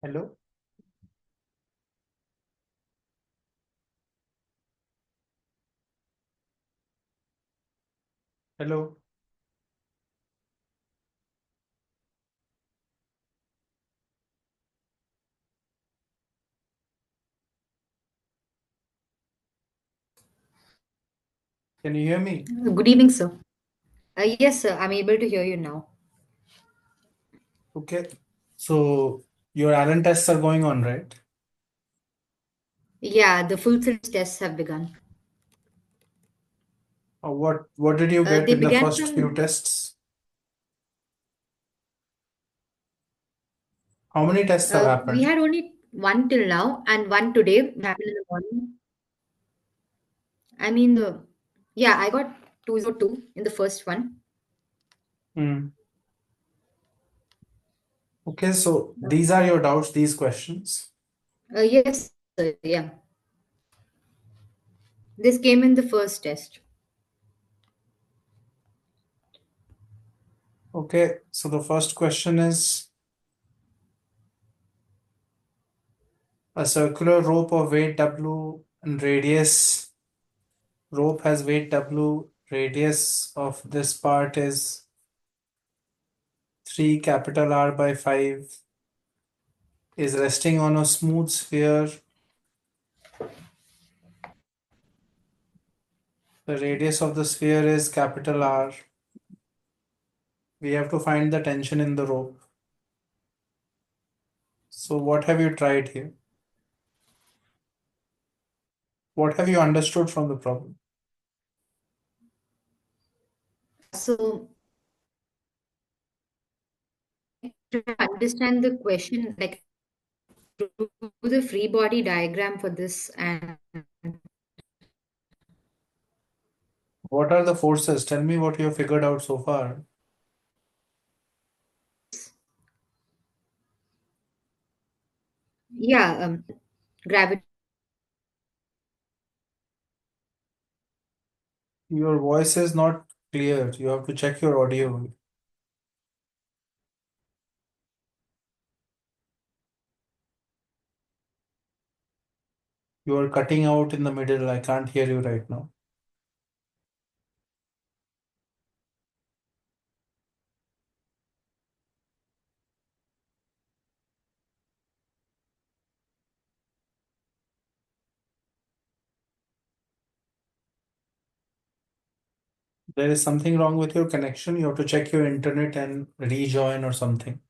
Hello, hello. Can you hear me? Good evening, sir. Yes, sir, I'm able to hear you now. Okay. So your Allen tests are going on, right? Yeah, the full service tests have begun. What did you get They in the began first few from, tests? How many tests have we happened? had only one till now and one today happened in the morning. I mean, yeah, I got 202 in the first one. Hmm. Okay, so these are your doubts, these questions. Yes, sir, yeah. This came in the first test. Okay, so the first question is a circular rope of weight W and radius. Rope has weight W, radius of this part is 3 capital R by 5, is resting on a smooth sphere. The radius of the sphere is capital R. We have to find the tension in the rope. So what have you tried here? What have you understood from the problem? So, to understand the question, like, do the free body diagram for this, and What are the forces? Tell me what you have figured out so far. yeah, gravity. Your voice is not clear. You have to check your audio. You are cutting out in the middle. I can't hear you right now. There is something wrong with your connection. You have to check your internet and rejoin or something.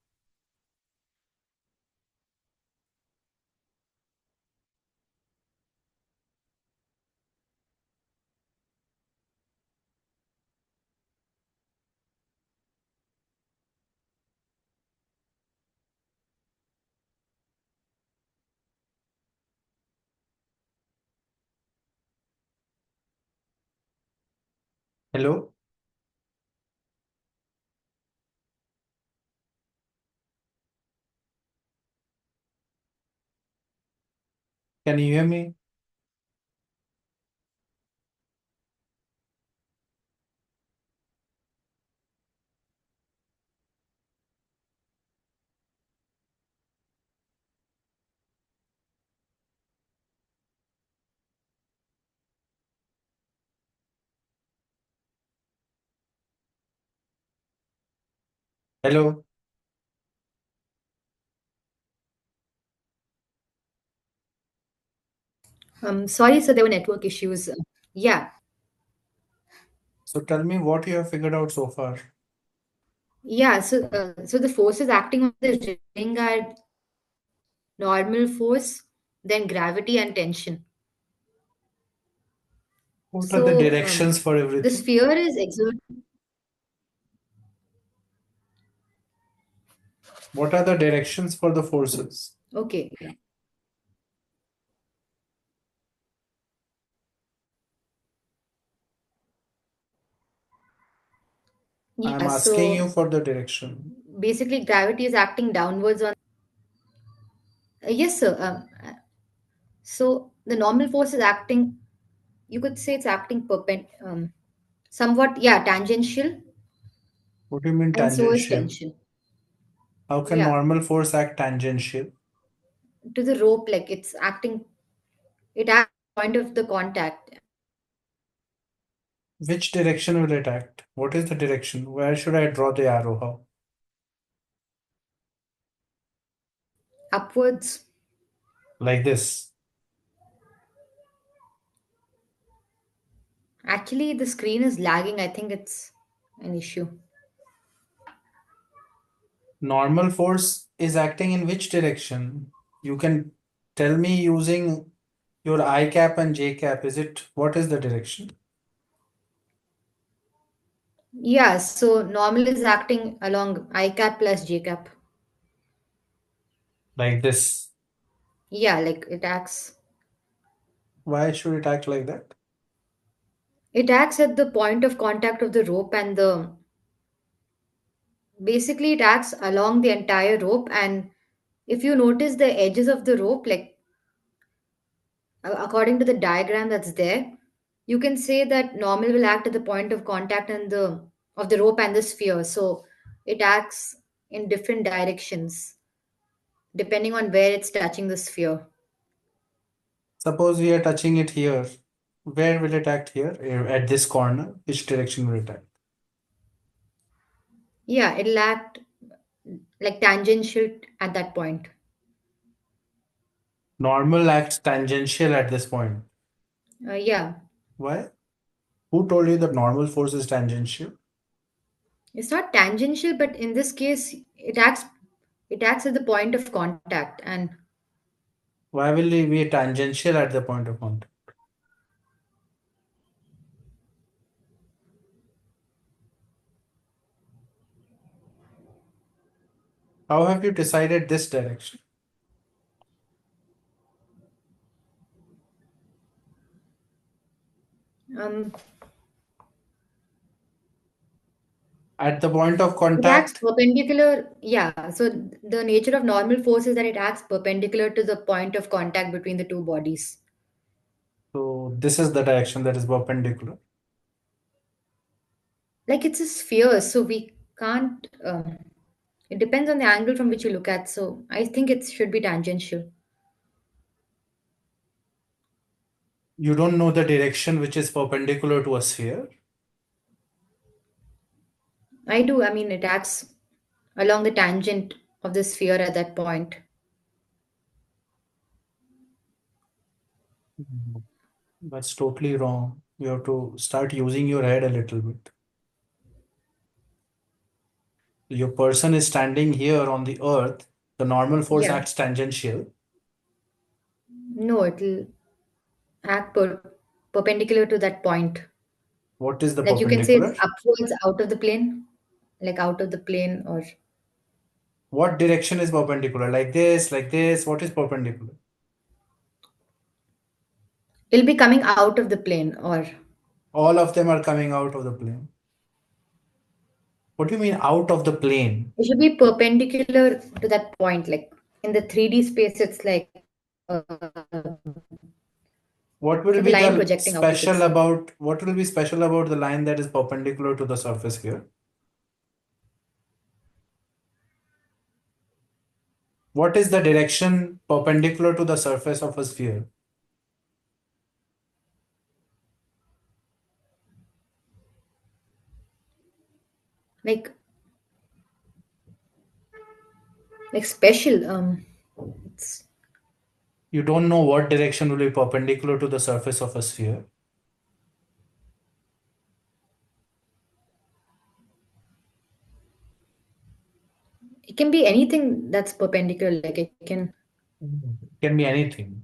Hello? Can you hear me? Hello? Sorry, sir, there were network issues. Yeah, So tell me what you have figured out so far. yeah. So the forces acting on the ring are normal force, then gravity and tension. What are the So directions for the everything? sphere is exerting. What are the directions for the forces? Okay. I'm Yeah. asking you So for the direction. basically, gravity is acting downwards on. Yes, sir. So the normal force is acting. You could say it's acting somewhat, yeah, tangential, What do you mean and so is tangential? tension. How can Yeah. normal force act tangential? to the rope, like it's acting, it acts point of the contact Which direction will it act? What is the direction? Where should I draw the arrow? How? upwards. Like this. Actually, the screen is lagging. I think it's an issue. Normal force is acting in which direction? You can tell me using your I cap and J cap. Is it what is the direction? Yeah, so normal is acting along I cap plus J cap. Like this. Yeah, like it acts. Why should it act like that? It acts at the point of contact of the rope and the basically it acts along the entire rope. And if you notice the edges of the rope, like according to the diagram that's there, you can say that normal will act at the point of contact and the of the rope and the sphere. So it acts in different directions depending on where it's touching the sphere. Suppose we are touching it here. Where will it act here? At this corner. Which direction will it act? Yeah, it'll act like tangential at that point. Normal acts tangential at this point. Yeah, Why? Who told you that normal force is tangential? it's not tangential, but in this case, it acts at the point of contact. And Why will it be tangential at the point of contact? How have you decided this direction? um, At the point of it acts contact, perpendicular. Yeah, so the nature of normal force is that it acts perpendicular to the point of contact between the two bodies. so this is the direction that is perpendicular. Like it's a sphere, so we can't. It depends on the angle from which you look at. So I think it should be tangential. You don't know the direction which is perpendicular to a sphere. I do. I mean, it acts along the tangent of the sphere at that point. Mhm. That's totally wrong. You have to start using your head a little bit. Your person is standing here on the earth. The normal force Yeah. acts tangential. No, it'll act perpendicular to that point. What is the Like you can say it's perpendicular? upwards out of the plane, like out of the plane, or What direction is perpendicular? Like this, like this. What is perpendicular? it'll be coming out of the plane, or All of them are coming out of the plane. What do you mean out of the plane? it should be perpendicular to that point. Like in the 3D space, it's like What it's will like a be line the projecting out of special itself. about what will be special about the line that is perpendicular to the surface here? What is the direction perpendicular to the surface of a sphere? Like special. It's, You don't know what direction will be perpendicular to the surface of a sphere. it can be anything that's perpendicular. Like it can. It can be anything.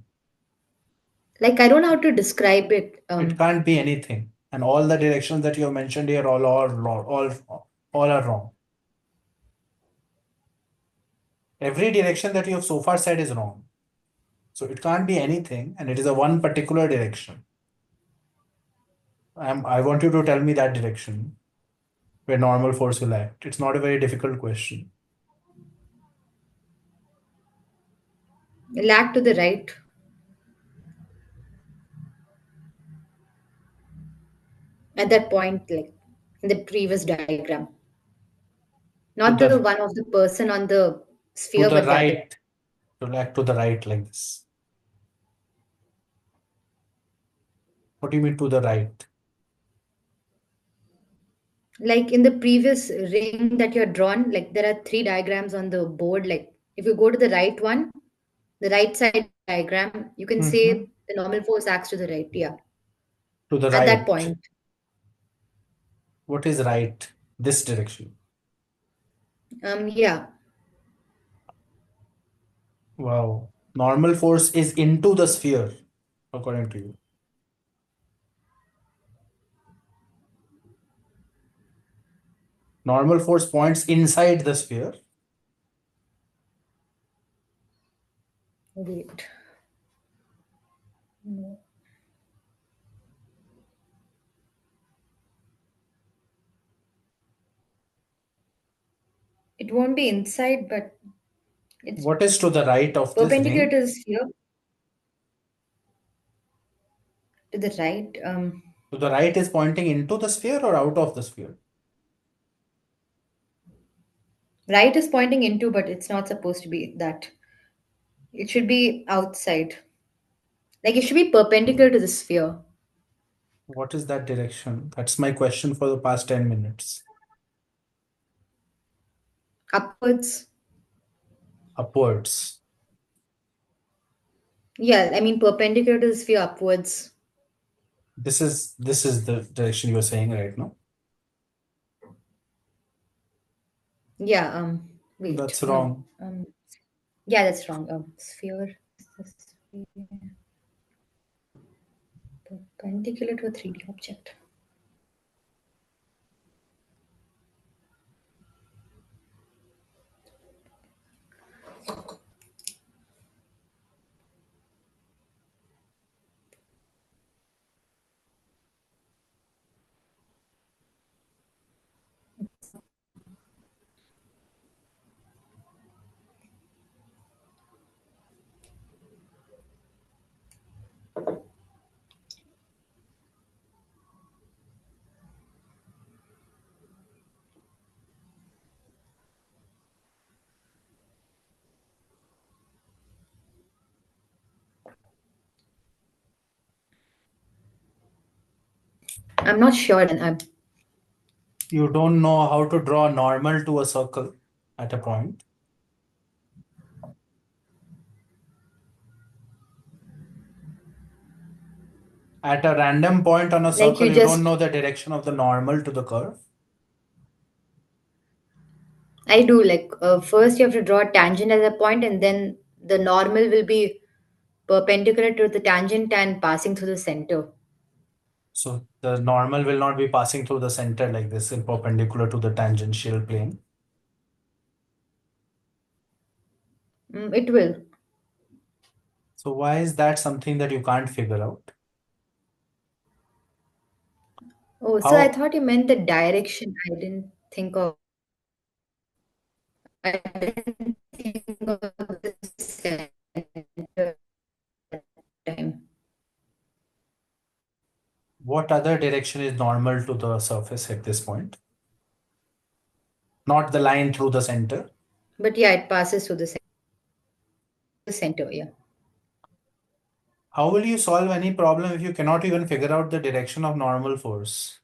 Like I don't know how to describe it. It can't be anything. And all the directions that you have mentioned here all are wrong. Every direction that you have so far said is wrong. So it can't be anything, and it is a one particular direction. I want you to tell me that direction where normal force will act. It's not a very difficult question. Lag to the right at that point, like in the previous diagram. To Not the the one of the person on the to sphere, the but the other. right, It will act to the right like this. What do you mean to the right? Like in the previous ring that you're drawn, like there are three diagrams on the board. Like if you go to the right one, the right side diagram, you can Mm-hmm. say the normal force acts to the right. Yeah. To the At that right. point. What is right? This direction. Yeah. Wow. Normal force is into the sphere, according to you. Normal force points inside the sphere. Wait. No. It won't be inside, but it's What is to the right of this perpendicular ring? to the sphere. To the right. To the right is pointing into the sphere or out of the sphere? Right is pointing into, but it's not supposed to be that. It should be outside. Like it should be perpendicular to the sphere. What is that direction? That's my question for the past 10 minutes. Upwards. Upwards. Yeah, I mean perpendicular to the sphere upwards. This is the direction you're saying right now. Yeah, wait, That's no. wrong. Yeah, that's wrong. Sphere is the sphere perpendicular to a 3D object. I'm not sure, and I'm You don't know how to draw normal to a circle at a point. At a random point on a like circle, you you don't just know the direction of the normal to the curve. I do like first you have to draw a tangent at a point, and then the normal will be perpendicular to the tangent and passing through the center. So the normal will not be passing through the center like this in perpendicular to the tangential plane. It will. So why is that something that you can't figure out? Oh, so I How thought you meant the direction. I didn't think of. I didn't think of the center time. what other direction is normal to the surface at this point? Not the line through the center. But yeah, it passes through the center. Yeah. How will you solve any problem if you cannot even figure out the direction of normal force?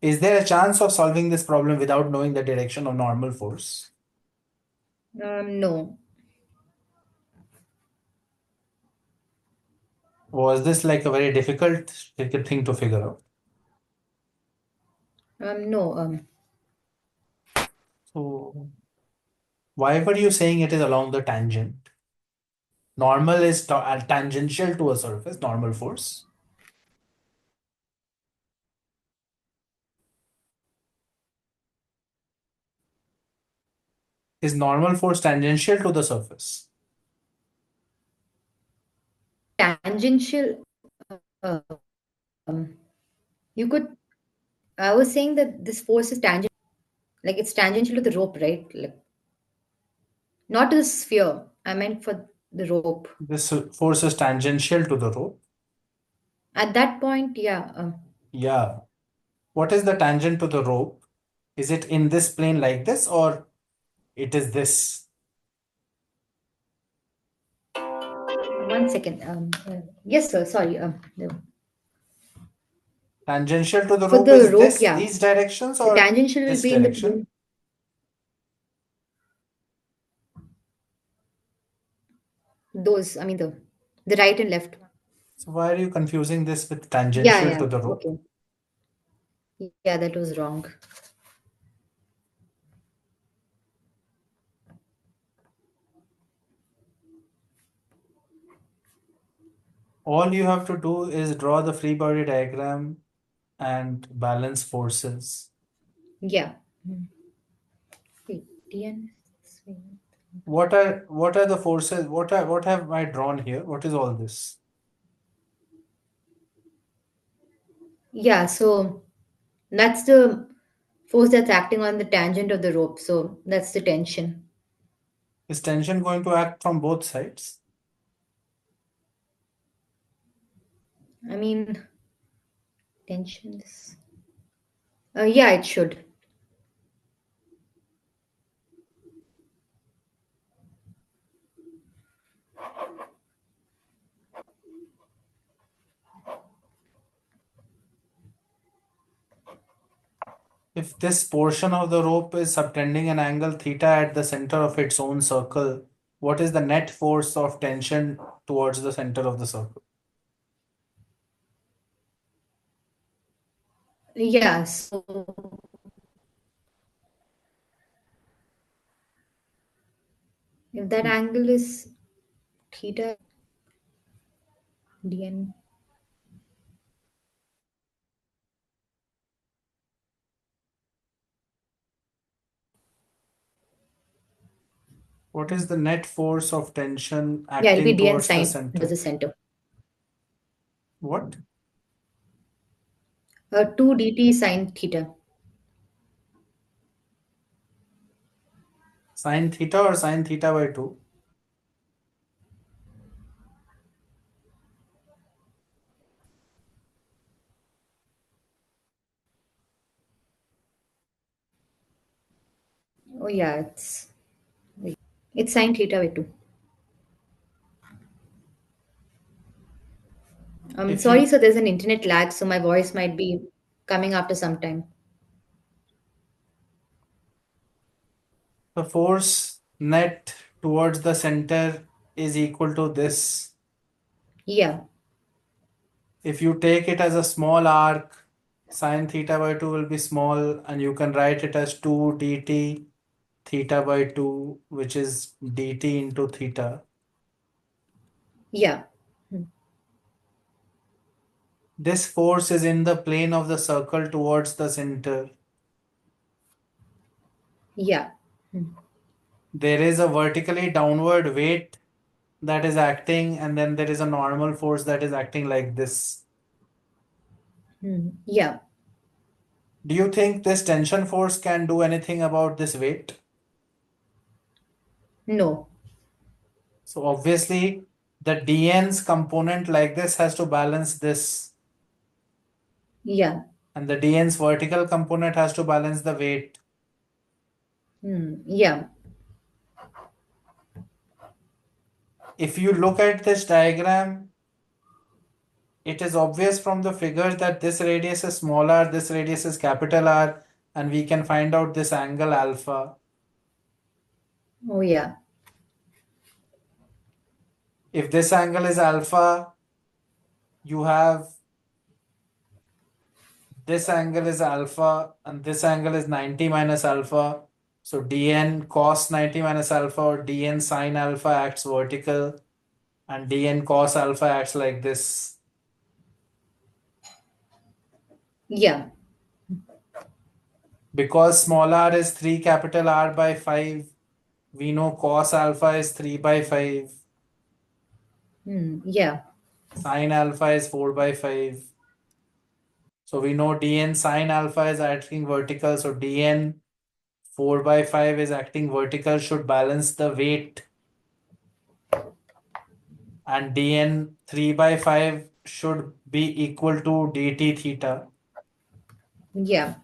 Is there a chance of solving this problem without knowing the direction of normal force? No. Was this like a very difficult thing to figure out? No. So why were you saying it is along the tangent? Normal is tangential to a surface, normal force. Is normal force tangential to the surface? Tangential. Uh, um, you could. I was saying that this force is tangent. Like it's tangential to the rope, right? Like not to the sphere. I meant for the rope. This force is tangential to the rope. At that point, yeah. Yeah. What is the tangent to the rope? Is it in this plane like this, or it is this? 1 second. Yes, sir. Sorry. Tangential to the For rope the is rope, this, yeah, these directions, the or tangential will this be in the direction? plane. Those, I mean, the right and left. So why are you confusing this with Yeah, tangential yeah. to the rope? Okay. Yeah, that was wrong. All you have to do is draw the free body diagram and balance forces. Yeah. Wait, DN. What are the forces? What have I drawn here? What is all this? Yeah, so that's the force that's acting on the tangent of the rope. So that's the tension. Is tension going to act from both sides? I mean, tensions. Yeah, it should. If this portion of the rope is subtending an angle theta at the center of its own circle, what is the net force of tension towards the center of the circle? Yeah, so if that angle is theta, dn. What is the net force of tension Yeah, it'll be acting dn towards the sine towards center? the center. What? 2 dt sine theta. Sine theta or sine theta by 2? Oh yeah, it's sine theta by 2. If Sorry, you, so there's an internet lag, so my voice might be coming after some time. the force net towards the center is equal to this. Yeah, If you take it as a small arc, sine theta by 2 will be small, and you can write it as 2 dt theta by 2, which is dt into theta. yeah, hmm, This force is in the plane of the circle towards the center. yeah, hmm, There is a vertically downward weight that is acting, and then there is a normal force that is acting like this. yeah. Do you think this tension force can do anything about this weight? No, So obviously, the dn's component like this has to balance this, yeah, and the dn's vertical component has to balance the weight. yeah, If you look at this diagram, it is obvious from the figure that this radius is small r, this radius is capital R, and we can find out this angle alpha. oh yeah, If this angle is alpha, you have this angle is alpha and this angle is 90 minus alpha. So dn cos 90 minus alpha or dn sine alpha acts vertical, and dn cos alpha acts like this. yeah, Because small r is 3 capital R by 5, we know cos alpha is 3 by 5, yeah, sine alpha is 4 by 5. So we know dn sine alpha is acting vertical. So dn 4 by 5 is acting vertical, should balance the weight, and dn 3 by 5 should be equal to dt theta. yeah.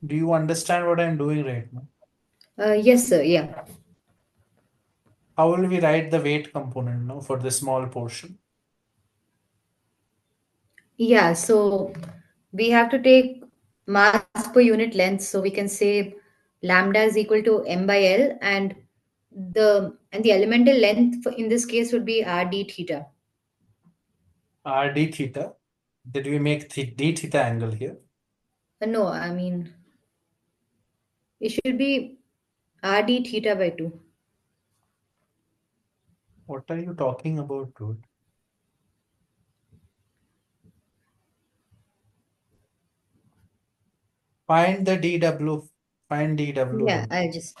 Do you understand what I'm doing right now? Yes, sir. Yeah. How will we write the weight component now for the small portion? Yeah. So we have to take mass per unit length. So we can say lambda is equal to m by L, and the elemental length in this case would be r d theta. R d theta. Did we make d theta angle here? No, I mean it should be r d theta by 2. What are you talking about, dude? Find the dw. Find dw Yeah, here. I'll just.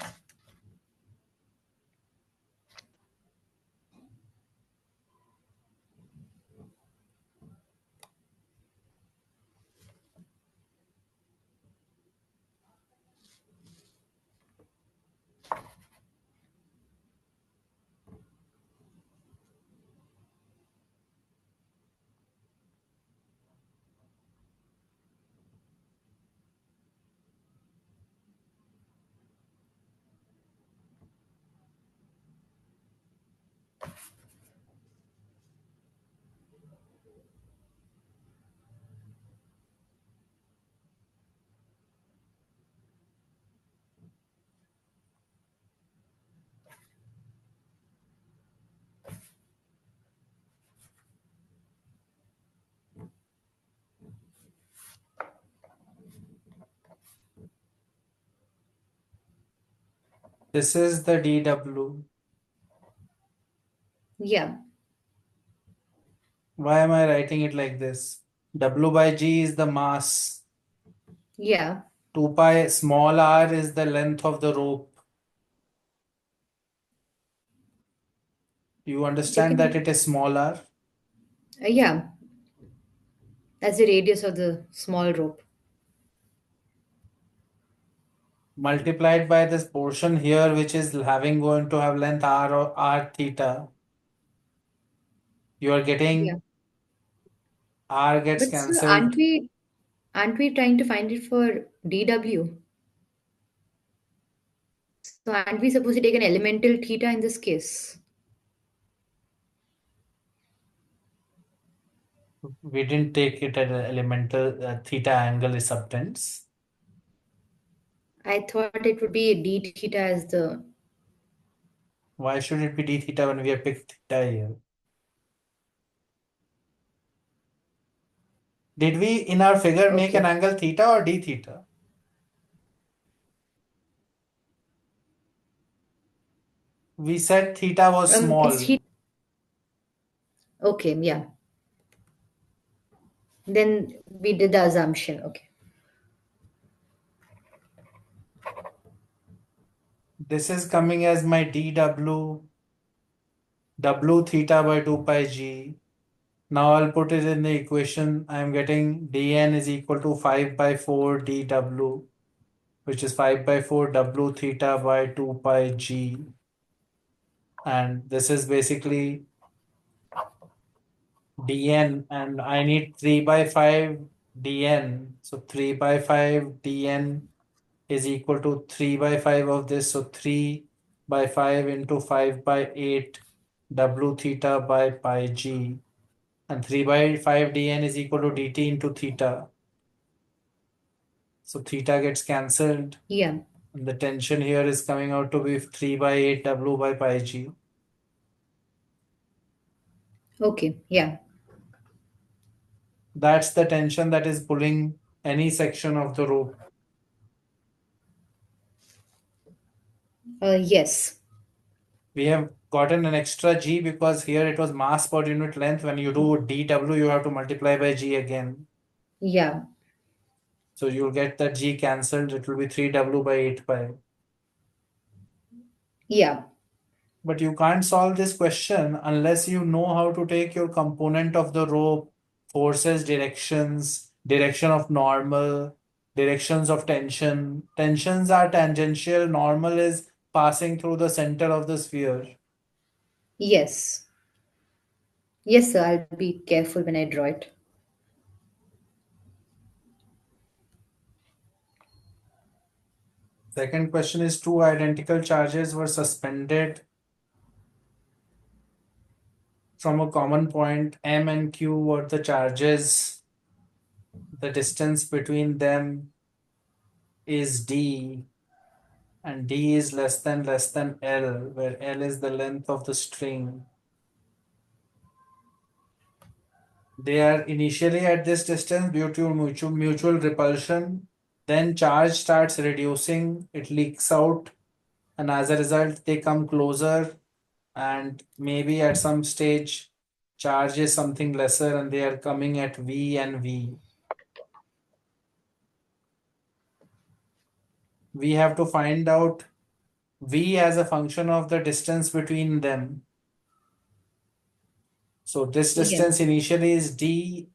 This is the dw. Yeah, Why am I writing it like this? W by g is the mass. yeah. 2 pi small r is the length of the rope. You You understand that can. it is small r? Yeah, that's the radius of the small rope. Multiplied by this portion here, which is having going to have length r or r theta. You are Yeah. getting r gets But sir, cancelled. aren't we trying to find it for dw? So aren't we supposed to take an elemental theta in this case? We didn't take it at an elemental theta angle is subtends. I thought it would be d theta as the. Why should it be d theta when we have picked theta here? Did we in our figure make an Okay. angle theta or d theta? We said theta was It's small. theta. Okay, yeah. Then we did the assumption. Okay. This is coming as my dw w theta by 2 pi g. Now I'll put it in the equation. I'm getting dn is equal to 5 by 4 dw, which is 5 by 4 w theta by 2 pi g. And this is basically dn, and I need 3 by 5 dn. So 3 by 5 dn is equal to 3 by 5 of this. So 3 by 5 into 5 by 8 w theta by pi g. And 3 by 5 dn is equal to dt into theta. So theta gets cancelled. Yeah. And the tension here is coming out to be 3 by 8 w by pi g. Okay. Yeah. That's the tension that is pulling any section of the rope. Yes. We have gotten an extra g because here it was mass per unit length. When you do dw, you have to multiply by g again. Yeah. So you'll get that g cancelled. It will be 3w by 8 pi. Yeah. But you can't solve this question unless you know how to take your component of the rope, forces, directions, direction of normal, directions of tension. Tensions are tangential, normal is passing through the center of the sphere. Yes. Yes, sir. I'll be careful when I draw it. Second question is two identical charges were suspended from a common point. M and Q were the charges. The distance between them is D, and D is less than L, where L is the length of the string. They are initially at this distance due to mutual repulsion. Then charge starts reducing, it leaks out, and as a result, they come closer. And maybe at some stage, charge is something lesser, and they are coming at V and V. We have to find out V as a function of the distance between them. So this Yeah. distance initially is D.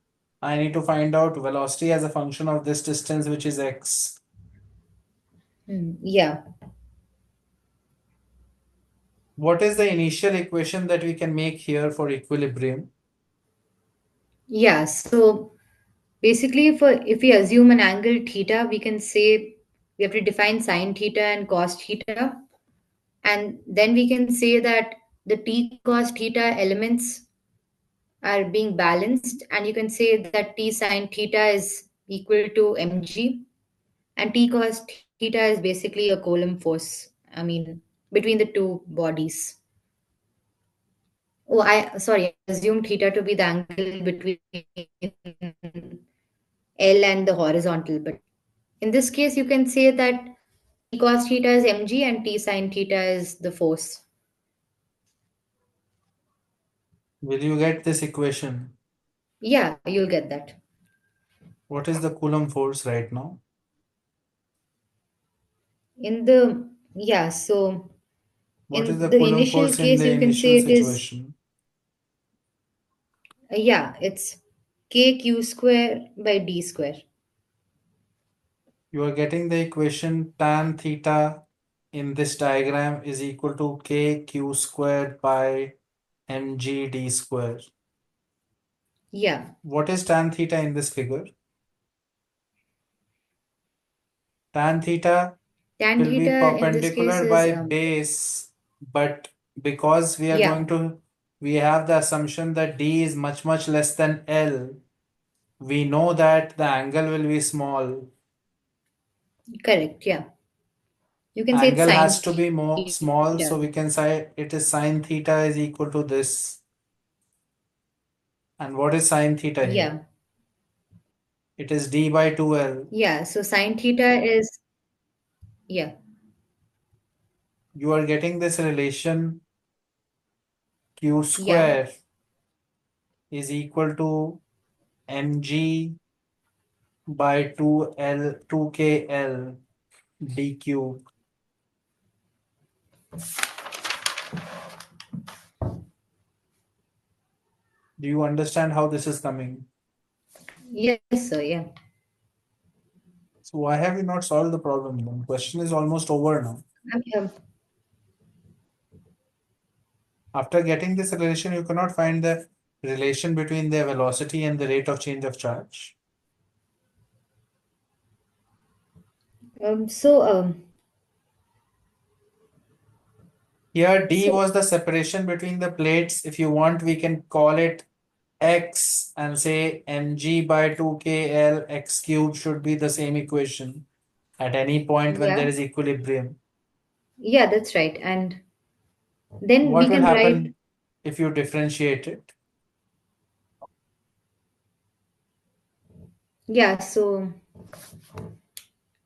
I need to find out velocity as a function of this distance, which is X. Yeah. What is the initial equation that we can make here for equilibrium? Yeah. So basically, for if we assume an angle theta, we can say we have to define sine theta and cos theta, and then we can say that the t cos theta elements are being balanced, and you can say that t sine theta is equal to mg, and t cos theta is basically a Coulomb force. I mean, between the two bodies. Oh, I sorry, I assumed theta to be the angle between L and the horizontal, but in this case, you can say that t cos theta is mg and t sine theta is the force. Will you get this equation? Yeah, you'll get that. What is the Coulomb force right now? In the yeah, so What is in the the Coulomb initial force in case, the you can initial say it is situation? yeah, it's kq square by d square. You are getting the equation tan theta in this diagram is equal to kq squared by mg d square. Yeah, What is tan theta in this figure? Tan theta tan will be theta in this case perpendicular is by base, but because we are yeah, going to, we have the assumption that d is much less than L. We know that the angle will be small. correct. Yeah, you can say it's Angle has sine to be more small, theta. so we can say it is sine theta is equal to this. And what is sine theta here? Yeah, It is d by 2L. yeah. So sine theta is yeah, You are getting this relation q yeah, square is equal to mg by 2L 2KL d cube. Do you understand how this is coming? yes, sir. Yeah. So why have you not solved the problem then? Question is almost over now. Um, After getting this relation, you cannot find the relation between the velocity and the rate of change of charge. so Here d so was the separation between the plates. If you want, we can call it x and say mg by 2KL x cube should be the same equation at any point when there yeah, is equilibrium. yeah, that's right. And then What we will can write happen if you differentiate it? yeah. So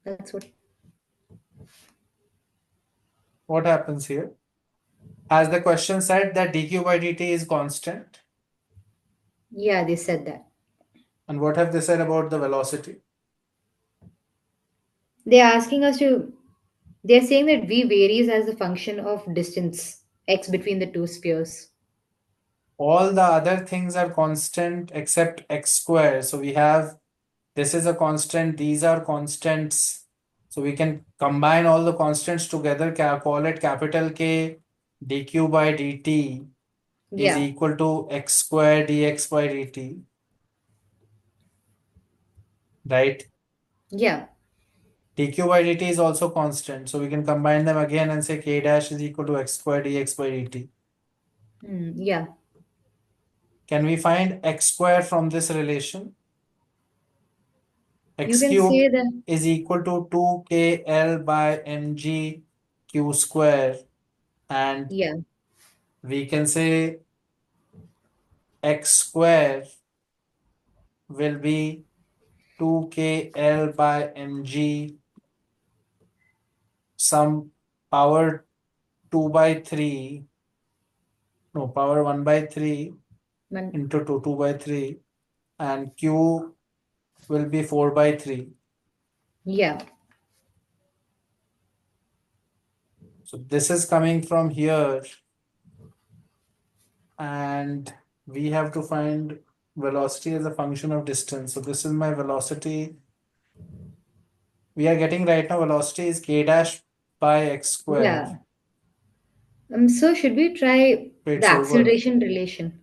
that's what. What happens here? As the question said that dq by dt is constant. Yeah, they said that. And what have they said about the velocity? They're asking us to. They're saying that v varies as a function of distance x between the two spheres. All the other things are constant except x square. So we have this is a constant, these are constants. So we can combine all the constants together, call it capital K dq by dt is Yeah, equal to x square dx by dt, right? yeah, dq by dt is also constant. So we can combine them again and say k dash is equal to x square dx by dt. Yeah. Can we find x square from this relation? You X can say cube that. is equal to 2kl by mg q square, and Yeah. we can say x square will be 2kl by mg some power 2 by 3, no, power 1 by 3 One. into 2 by 3, and q will be 4 by 3. Yeah. So this is coming from here, and we have to find velocity as a function of distance. So this is my velocity. We are getting right now velocity is k dash by x square. Yeah. So should we try So the it's over. acceleration relation?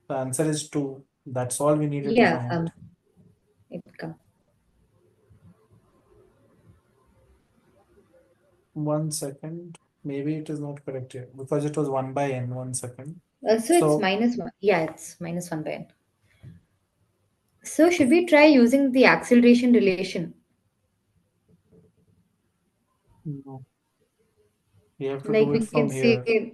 The answer is 2. That's all we needed to Yeah. find. It come. 1 second. Maybe it is not correct here because it was 1 by n. 1 second. So it's So minus one. Yeah, it's minus one by n. So should we try using the acceleration relation? no, we have to Like do it we can from say, here.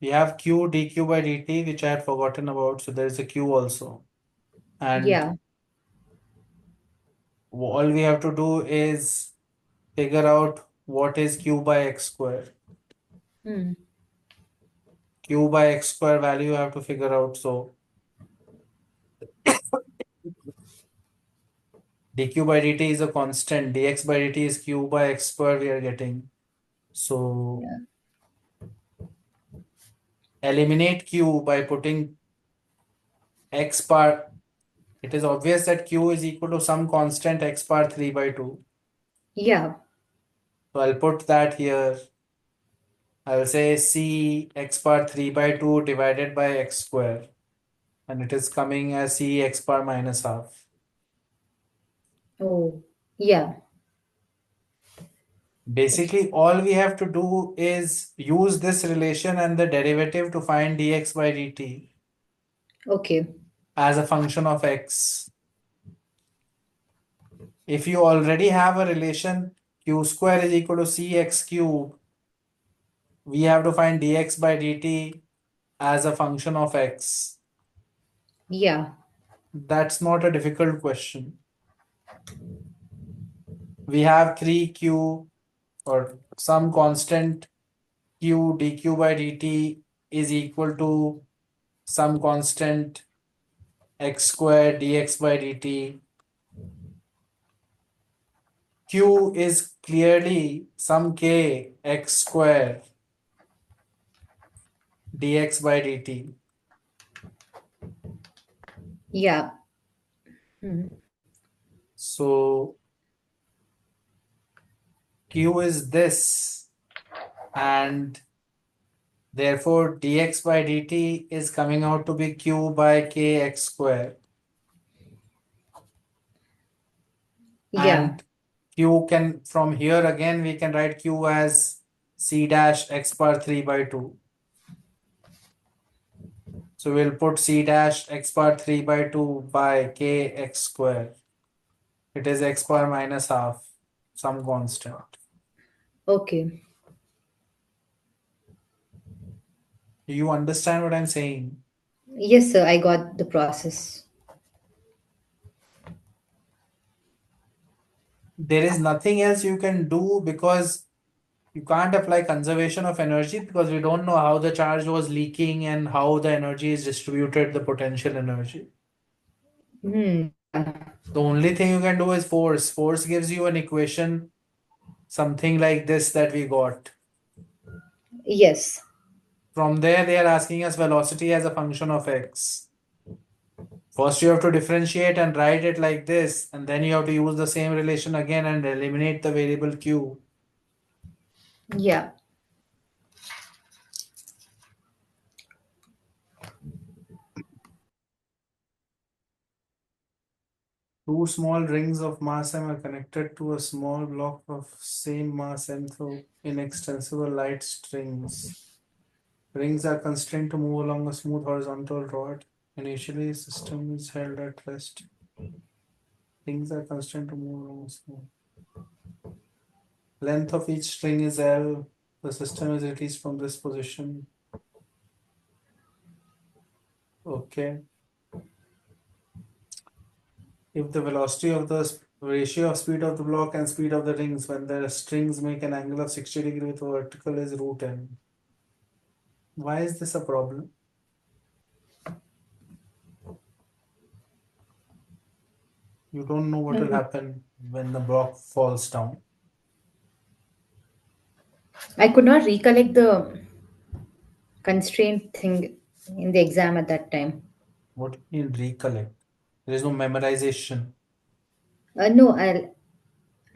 We have q dq by dt, which I had forgotten about. So there is a q also. And yeah. all we have to do is figure out what is q by x square. Hmm. Q by x square value you have to figure out. So dq by dt is a constant. Dx by dt is q by x square we are getting. So Yeah. eliminate q by putting x part. It is obvious that q is equal to some constant x bar 3 by 2. Yeah. So I'll put that here. I'll say c x bar 3 by 2 divided by x square. And it is coming as c x bar minus half. Oh, yeah. Okay. Basically, all we have to do is use this relation and the derivative to find dx by dt Okay. as a function of x. If you already have a relation q square is equal to cx cube, we have to find dx by dt as a function of x. Yeah. That's not a difficult question. We have 3q or some constant q dq by dt is equal to some constant x square dx by dt. Q is clearly some k x square dx by dt. Yeah. Hmm. So Q is this, and therefore dx by dt is coming out to be q by kx square. Yeah. And q can, from here again, we can write q as c dash x bar 3 by 2. So we'll put c dash x bar 3 by 2 by kx square. It is x bar minus half, some constant. Okay. Do you understand what I'm saying? Yes, sir. I got the process. There is nothing else you can do because you can't apply conservation of energy because we don't know how the charge was leaking and how the energy is distributed, the potential energy. Hmm. The only thing you can do is force. Force gives you an equation, something like this that we got. Yes. From there, they are asking us velocity as a function of x. First, you have to differentiate and write it like this, and then you have to use the same relation again and eliminate the variable q. Yeah. Two small rings of mass m are connected to a small block of same mass m through inextensible light strings. Rings are constrained to move along a smooth horizontal rod. Initially, system is held at rest. Rings are constrained to move along a smooth. Length of each string is L. The system is released from this position. Okay. If the velocity of the ratio of speed of the block and speed of the rings when the strings make an angle of 60 degree with the vertical is root n. Why is this a problem? You don't know what will Um, happen when the block falls down. I could not recollect the constraint thing in the exam at that time. What do you mean recollect? There is no memorization. No,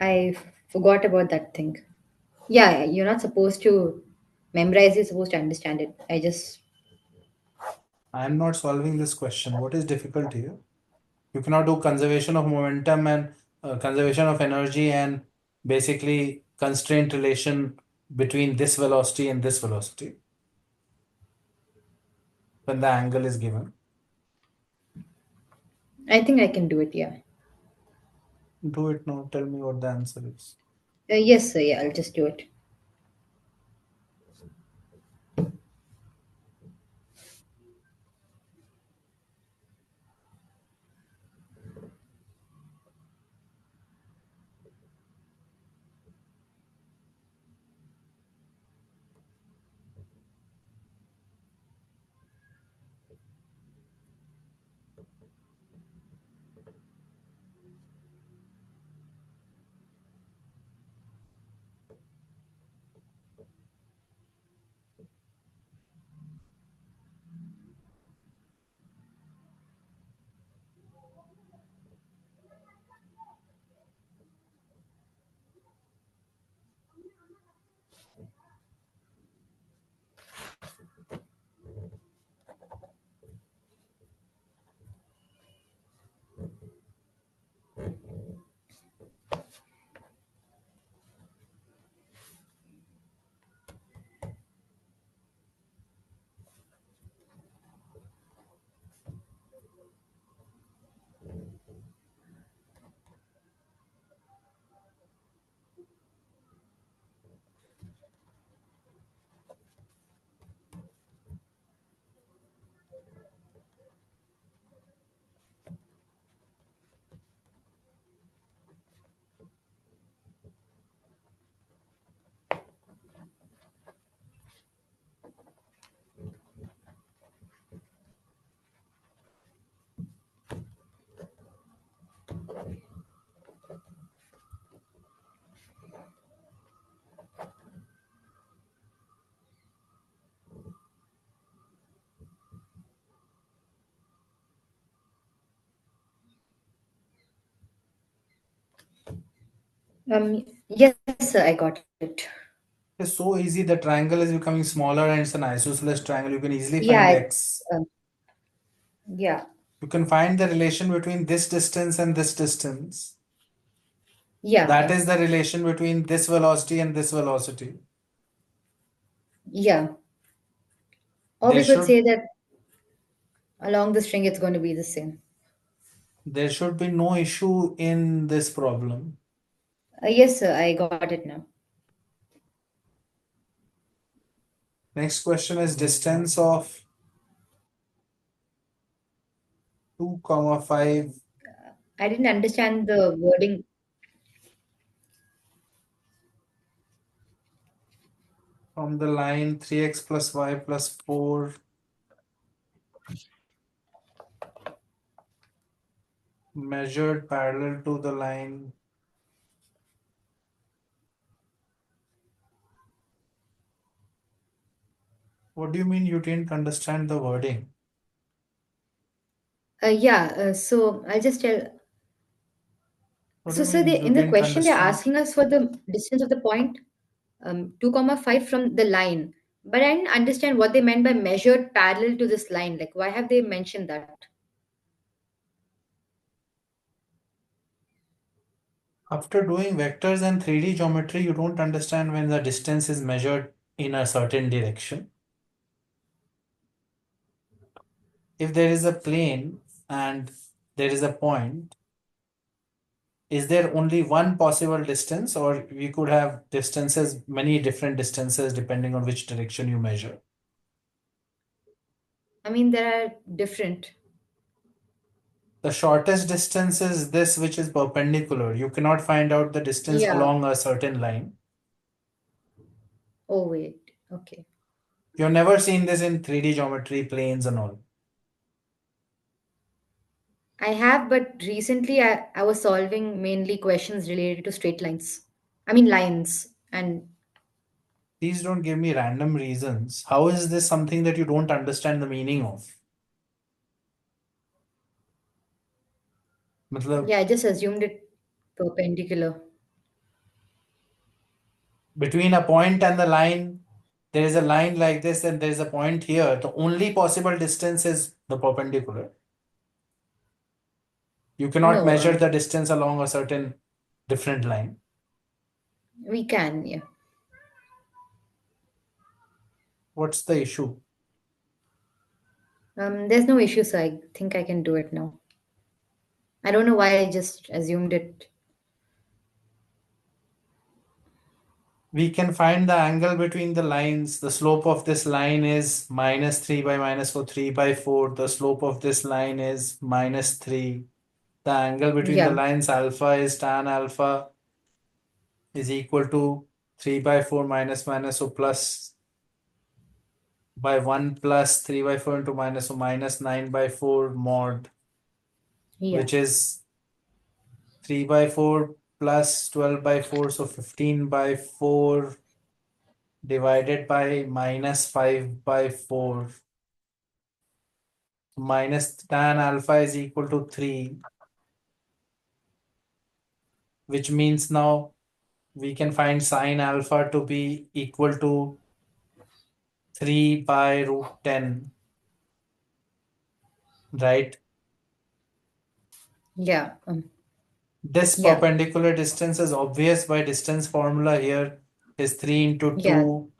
I forgot about that thing. Yeah, you're not supposed to memorize, you're supposed to understand it. I just, I am not solving this question. What is difficult here? You cannot do conservation of momentum and conservation of energy and basically constraint relation between this velocity and this velocity when the angle is given. I think I can do it, yeah. Do it now. Tell me what the answer is. Yes, sir, yeah, I'll just do it. Yes, sir, I got it. It's so easy. The triangle is becoming smaller and it's an isosceles triangle. You can easily Yeah, find it's, x. yeah, You can find the relation between this distance and this distance. yeah, That is the relation between this velocity and this velocity. yeah. Or There we could should say that along the string it's going to be the same. there should be no issue in this problem. Yes, sir, I got it now. Next question is distance of 2 comma 5 I didn't understand the wording. from the line 3x plus y plus 4 measured parallel to the line. What do you mean you didn't understand the wording? Yeah, so I'll just tell. What do So, you sir, mean you in the didn't question they're understand? asking us for the distance of the point, 2 comma 5 from the line. But I didn't understand what they meant by measured parallel to this line. Like, why have they mentioned that? After doing vectors and 3D geometry, you don't understand when the distance is measured in a certain direction. If there is a plane and there is a point, is there only one possible distance, or we could have distances, many different distances, depending on which direction you measure? I mean, there are different. The shortest distance is this, which is perpendicular. You cannot find out the distance Yeah. along a certain line. Oh, wait. Okay. You've never seen this in 3D geometry, planes and all. I have, but recently I was solving mainly questions related to straight lines. I mean, lines. And Please don't give me random reasons. How is this something that you don't understand the meaning of? मतलब yeah, I just assumed it perpendicular. between a point and the line, there is a line like this and there is a point here. The only possible distance is the perpendicular. You cannot No, measure the distance along a certain different line. we can, yeah. What's the issue? There's no issue, so I think I can do it now. I don't know why I just assumed it. We can find the angle between the lines. The slope of this line is minus 3 by minus 4, 3 by 4. The slope of this line is minus 3. The angle between the Yeah, lines alpha is tan alpha is equal to 3 by 4 minus minus, so plus by 1 plus 3 by 4 into minus, so minus 9 by 4 mod, yeah, which is 3 by 4 plus 12 by 4, so 15 by 4 divided by minus 5 by 4. Minus tan alpha is equal to 3, which means now we can find sine alpha to be equal to 3 by root 10, right? yeah, This yeah, perpendicular distance is obvious by distance formula here is 3 into yeah, 2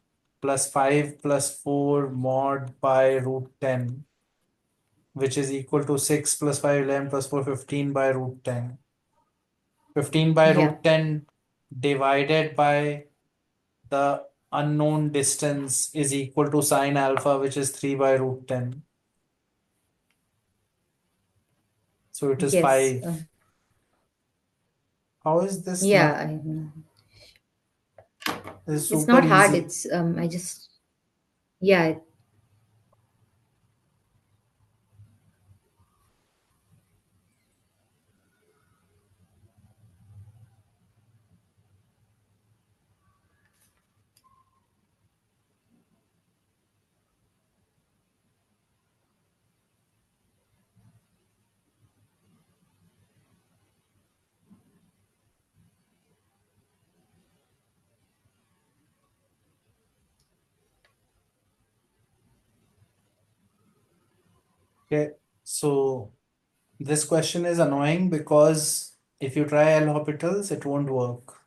plus 5 plus 4 mod by root 10, which is equal to 6 plus 5, 11 plus 4, 15 by root 10. 15 by yeah, root 10 divided by the unknown distance is equal to sine alpha, which is 3 by root 10. So it is yes. 5. How is this Yeah, not? This is it's super not hard. easy. It's, I just, yeah, Okay, so this question is annoying because if you try L'Hopital's, it won't work.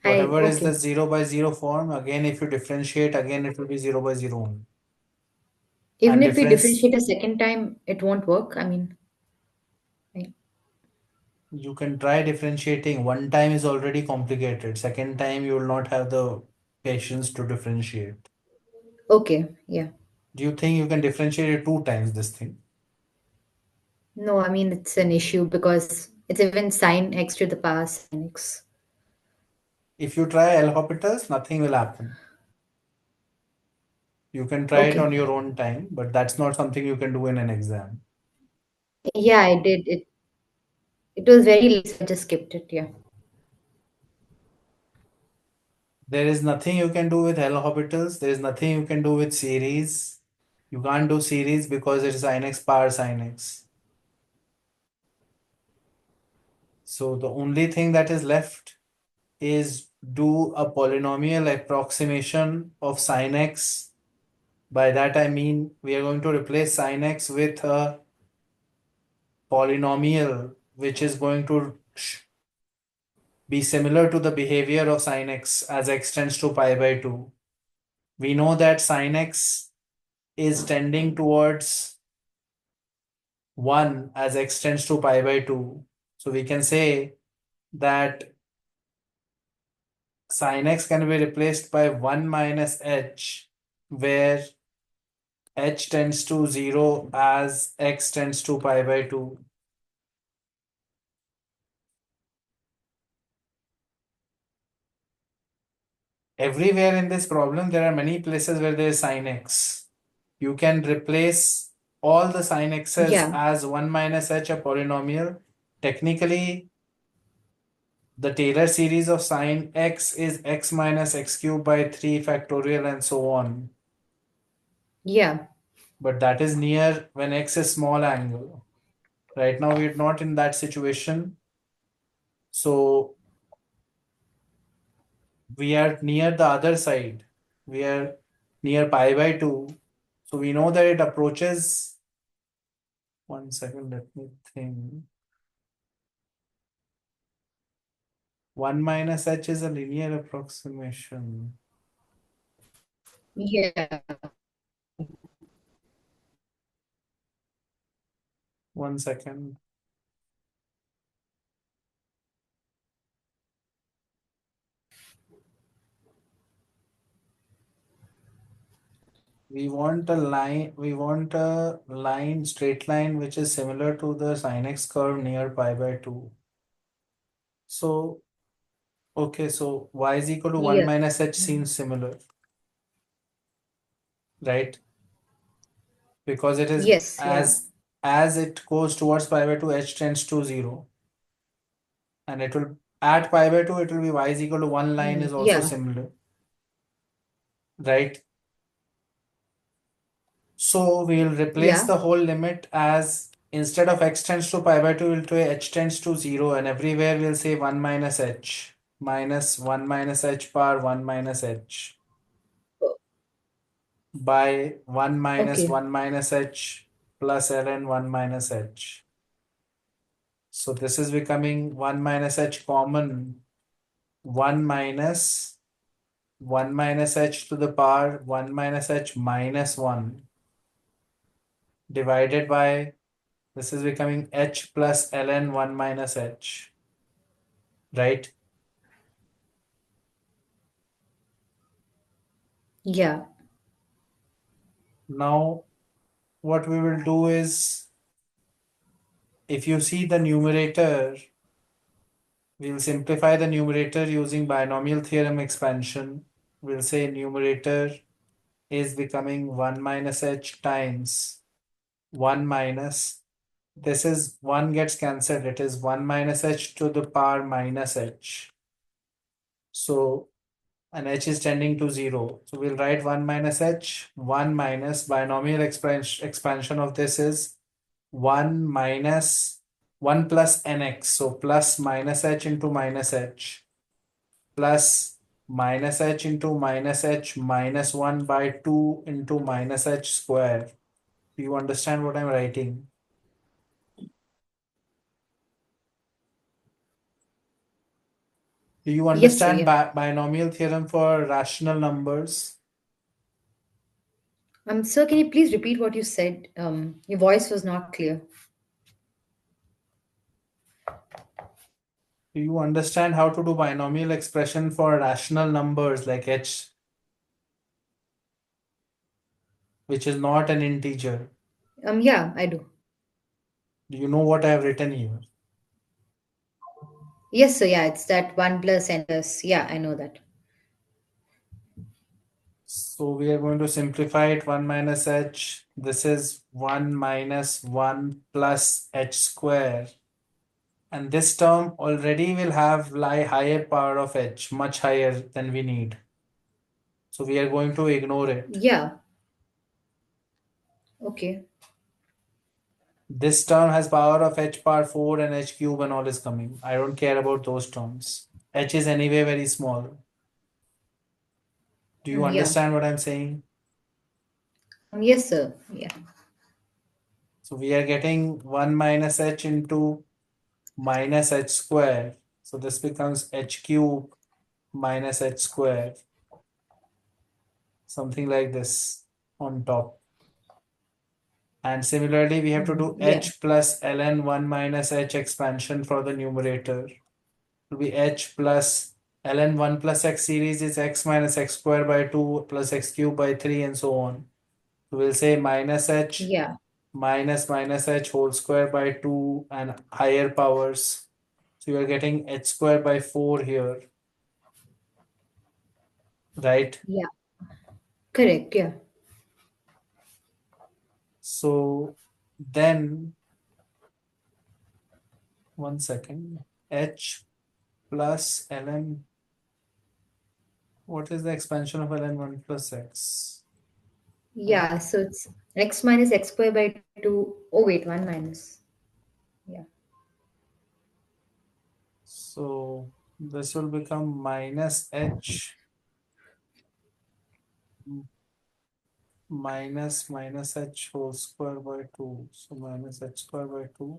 Whatever is the okay. 0 by 0 form, again, if you differentiate, again, it will be 0 by 0 only. Even And if we difference, differentiate a second time, it won't work. I mean, I- you can try differentiating. One time is already complicated. Second time, you will not have the patience to differentiate. okay, yeah. Do you think you can differentiate it 2 times this thing? No, I mean, it's an issue because it's even sine x to the power sine x. If you try L'Hopital's, nothing will happen. You can try it Okay. on your own time, but that's not something you can do in an exam. Yeah, I did. It was very late, so I just skipped it. Yeah. There is nothing you can do with L'Hopital's. There is nothing you can do with series. You can't do series because it is sin x power sin x. So the only thing that is left is do a polynomial approximation of sin x. By that I mean we are going to replace sin x with a polynomial which is going to be similar to the behavior of sin x as x tends to pi by 2. We know that sin x is tending towards 1 as x tends to pi by 2. So we can say that sin x can be replaced by 1 minus h, where h tends to 0 as x tends to pi by 2. Everywhere in this problem, there are many places where there is sin x. You can replace all the sin x's Yeah. as 1 minus h, a polynomial. Technically, the Taylor series of sin x is x minus x cubed by 3 factorial and so on. Yeah. But that is near when x is small angle. Right now, we're not in that situation. So we are near the other side. We are near pi by 2. So we know that it approaches. One second, let me think. 1 minus h is a linear approximation. Yeah. One second. We want a line, straight line, which is similar to the sin x curve near pi by 2. So, okay, so y is equal to 1 Yeah. minus h seems similar, right? Because it is Yes. Yeah. as it goes towards pi by 2, h tends to 0. And it will, at pi by 2, it will be y is equal to 1 line is also Yeah. similar, right? So we'll replace Yeah. the whole limit as, instead of x tends to pi by 2, we'll say h tends to 0, and everywhere we'll say 1 minus h minus 1 minus h power 1 minus h by 1 minus Okay. 1 minus h plus ln 1 minus h. So this is becoming 1 minus h common, 1 minus 1 minus h to the power 1 minus h minus 1 divided by, this is becoming h plus ln 1 minus h, right? Yeah. Now, what we will do is, if you see the numerator, we'll simplify the numerator using binomial theorem expansion. We'll say numerator is becoming 1 minus h times 1 minus, this is 1 gets cancelled, it is 1 minus h to the power minus h. So, and h is tending to 0. So we'll write 1 minus h, 1 minus binomial expansion of this is 1 minus 1 plus nx. So plus minus h into minus h plus minus h into minus h minus 1 by 2 into minus h square. Do you understand what I'm writing? Do you Yes, sir. understand Yeah. binomial theorem for rational numbers? Sir, can you please repeat what you said? Your voice was not clear. Do you understand how to do binomial expression for rational numbers like h, which is not an integer? Yeah, I do. Do you know what I have written here? Yes, sir. Yeah, it's that 1 plus n plus. Yeah, I know that. So we are going to simplify it, 1 minus h. This is 1 minus 1 plus h square. And this term already will have higher power of h, much higher than we need. So we are going to ignore it. Yeah. Okay. This term has power of h power 4 and h cube and all is coming. I don't care about those terms. H is anyway very small. Do you Yeah. understand what I'm saying? Yes, sir. Yeah. So we are getting 1 minus h into minus h square. So this becomes h cube minus h square, something like this on top. And similarly, we have to do Yeah. h plus ln 1 minus h expansion for the numerator. It will be h plus ln 1 plus x series is x minus x square by 2 plus x cube by 3 and so on. So we'll say minus h Yeah. minus minus h whole square by 2 and higher powers. So you are getting h square by 4 here, right? Yeah. Correct. Yeah. So then, one second, h plus ln, what is the expansion of ln 1 plus x? Yeah. So it's x minus x square by 2. Oh, wait, 1 minus. Yeah. So this will become minus h minus h whole square by 2. So minus h square by 2.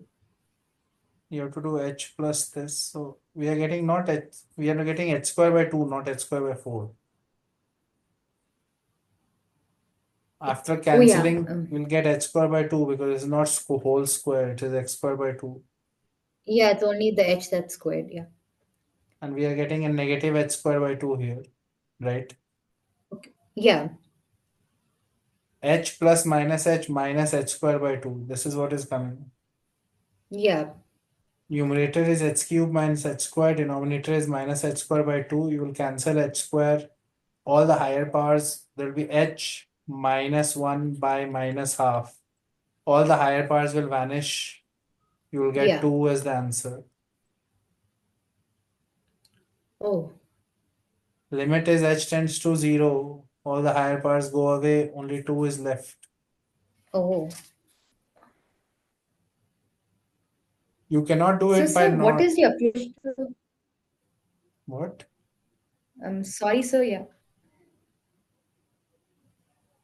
You have to do h plus this. So we are getting not h, we are getting h square by 2, not h square by 4. After Oh, yeah. cancelling, we'll get h square by 2 because it's not whole square, it is x square by 2. Yeah, it's only the h that's squared. Yeah. And we are getting a negative h square by 2 here, right? Okay. Yeah. H plus minus h minus h square by 2. This is what is coming. Yeah. Numerator is h cube minus h square, denominator is minus h square by 2. You will cancel h square, all the higher powers, there will be h minus 1 by minus half. All the higher powers will vanish. You will get Yeah. 2 as the answer. Oh. Limit is h tends to 0. All the higher powers go away, only 2 is left. Oh. You cannot do So, it by sir, what not. is the approach to? What? I'm sorry, sir. Yeah.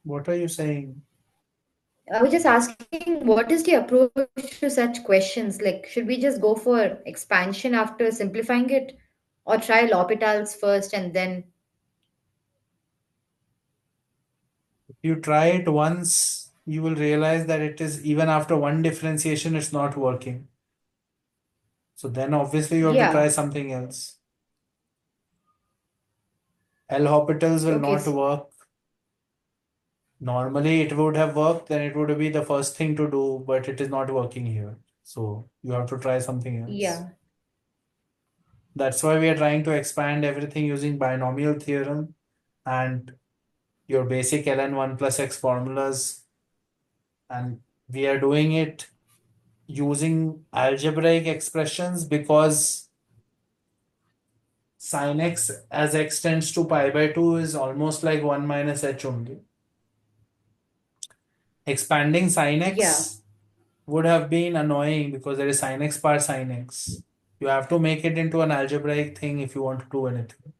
What are you saying? I was just asking, what is the approach to such questions? Like, should we just go for expansion after simplifying it, or try L'Hopital's first and then? If you try it once, you will realize that it is even after one differentiation, it's not working. So then obviously you have to try Yeah. something else. L'Hopitals will Okay. not work. Normally it would have worked, then it would be the first thing to do, but it is not working here. So you have to try something else. Yeah. That's why we are trying to expand everything using binomial theorem and your basic ln1 plus x formulas. And we are doing it using algebraic expressions because sin x as x tends to pi by 2 is almost like 1 minus h only. Expanding sin Yeah. x would have been annoying because there is sin x par sin x. You have to make it into an algebraic thing if you want to do anything.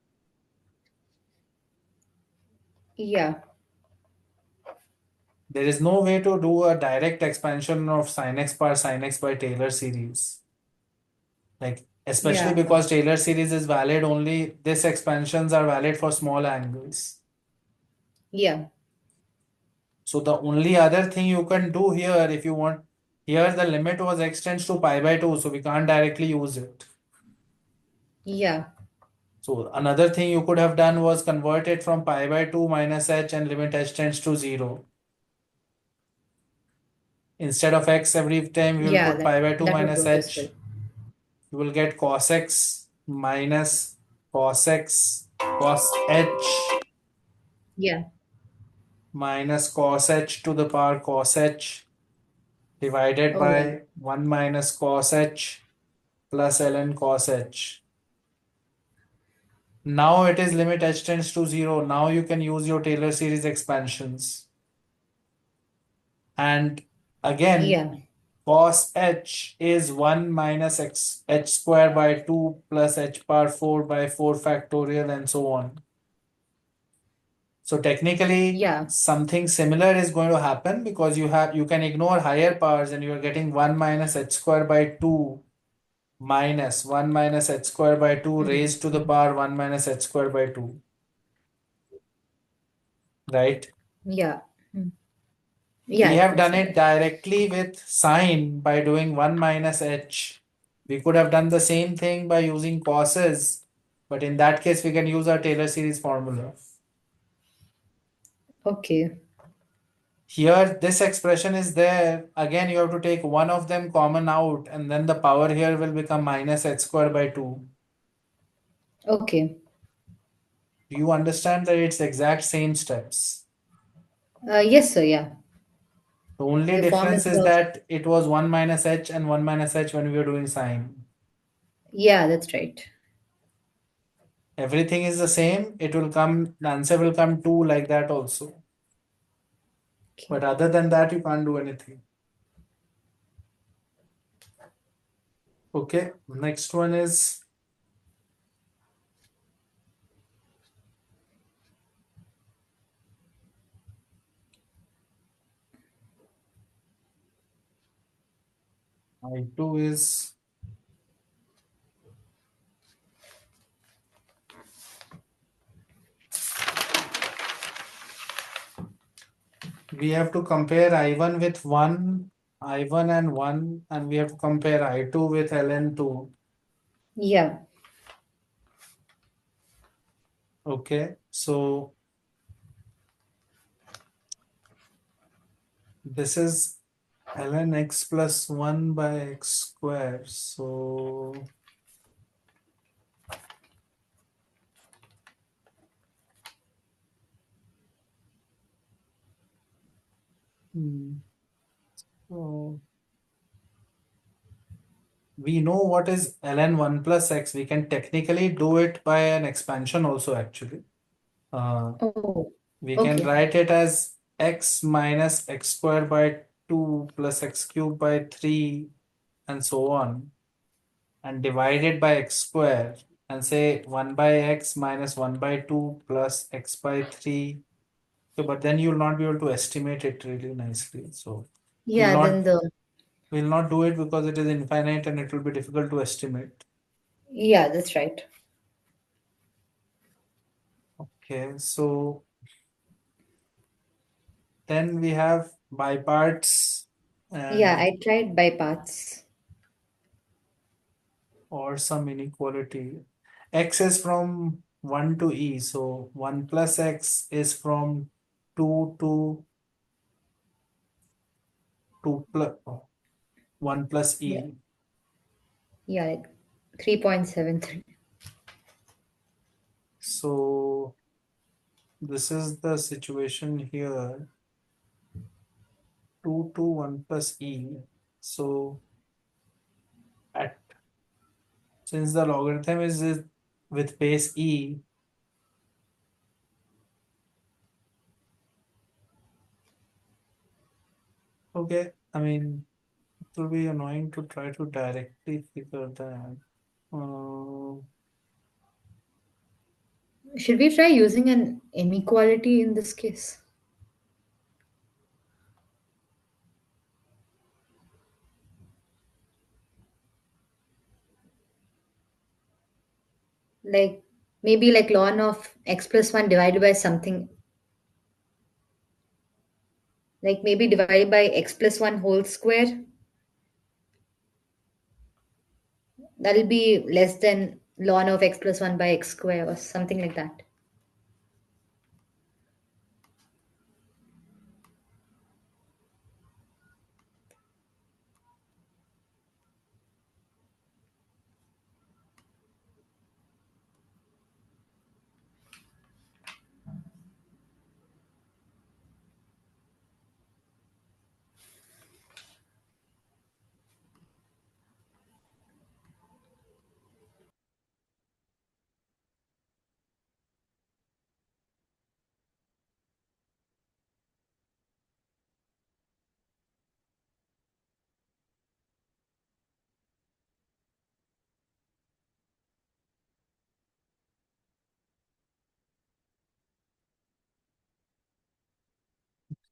Yeah. There is no way to do a direct expansion of sin x par sin x by Taylor series. Like, especially Yeah. because Taylor series is valid only, these expansions are valid for small angles. Yeah. So the only other thing you can do here, if you want, here the limit was x tends to pi by 2, so we can't directly use it. Yeah. So another thing you could have done was convert it from pi by 2 minus h and limit h tends to 0. Instead of x, every time we will Yeah. put pi by 2 That would minus work as well. h, you will get cos x minus cos x cos h Yeah. minus cos h to the power cos h divided Oh, yeah. by 1 minus cos h plus ln cos h. Now it is limit h tends to 0. Now you can use your Taylor series expansions. And again, Yeah. cos h is 1 minus h square by 2 plus h power 4 by 4 factorial and so on. So technically Yeah. something similar is going to happen because you can ignore higher powers and you are getting 1 minus h square by 2 minus 1 minus h square by 2 Mhm. raised to the power 1 minus h square by 2, right? Yeah. Mm. We Yeah, have that's done right. it directly with sine by doing 1 minus h. We could have done the same thing by using cos's, but in that case, we can use our Taylor series formula. Okay. Here, this expression is there. Again, you have to take one of them common out, and then the power here will become minus h square by 2. Okay. Do you understand that it's exact same steps? Yes, sir. Yeah. The only The form is difference is the. that it was 1 minus h and 1 minus h when we were doing sine. Yeah, that's right. Everything is the same. It will come, the answer will come 2 like that also. Okay. But other than that, you can't do anything. Okay, next one is I2 is we have to compare I1 with 1, I1 and 1, and we have to compare I2 with ln2. Yeah. Okay, so this is ln x plus 1 by x square. So hmm, so we know what is ln 1 plus x. We can technically do it by an expansion also actually. Uh, Oh. we can Okay. write it as x minus x square by 2 plus x cubed by 3 and so on, and divide it by x square and say 1 by x minus 1 by 2 plus x by 3. Okay, but then you'll not be able to estimate it really nicely. So we'll Yeah. Then not the. we'll not do it because it is infinite and it will be difficult to estimate. Yeah, that's right. Okay, so then we have by parts Yeah, and I tried by parts. or some inequality. X is from 1 to e, so 1 plus x is from 2 to 2 plus 1 plus Yeah. e. Yeah, like 3.73. So this is the situation here, 2 to 1 plus e. So at since the logarithm is with base e, okay, I mean it will be annoying to try to directly figure that. Uh, Should we try using an inequality in this case? Like maybe like ln of x plus 1 divided by something, like maybe divided by x plus 1 whole square. That'll be less than ln of x plus 1 by x square or something like that.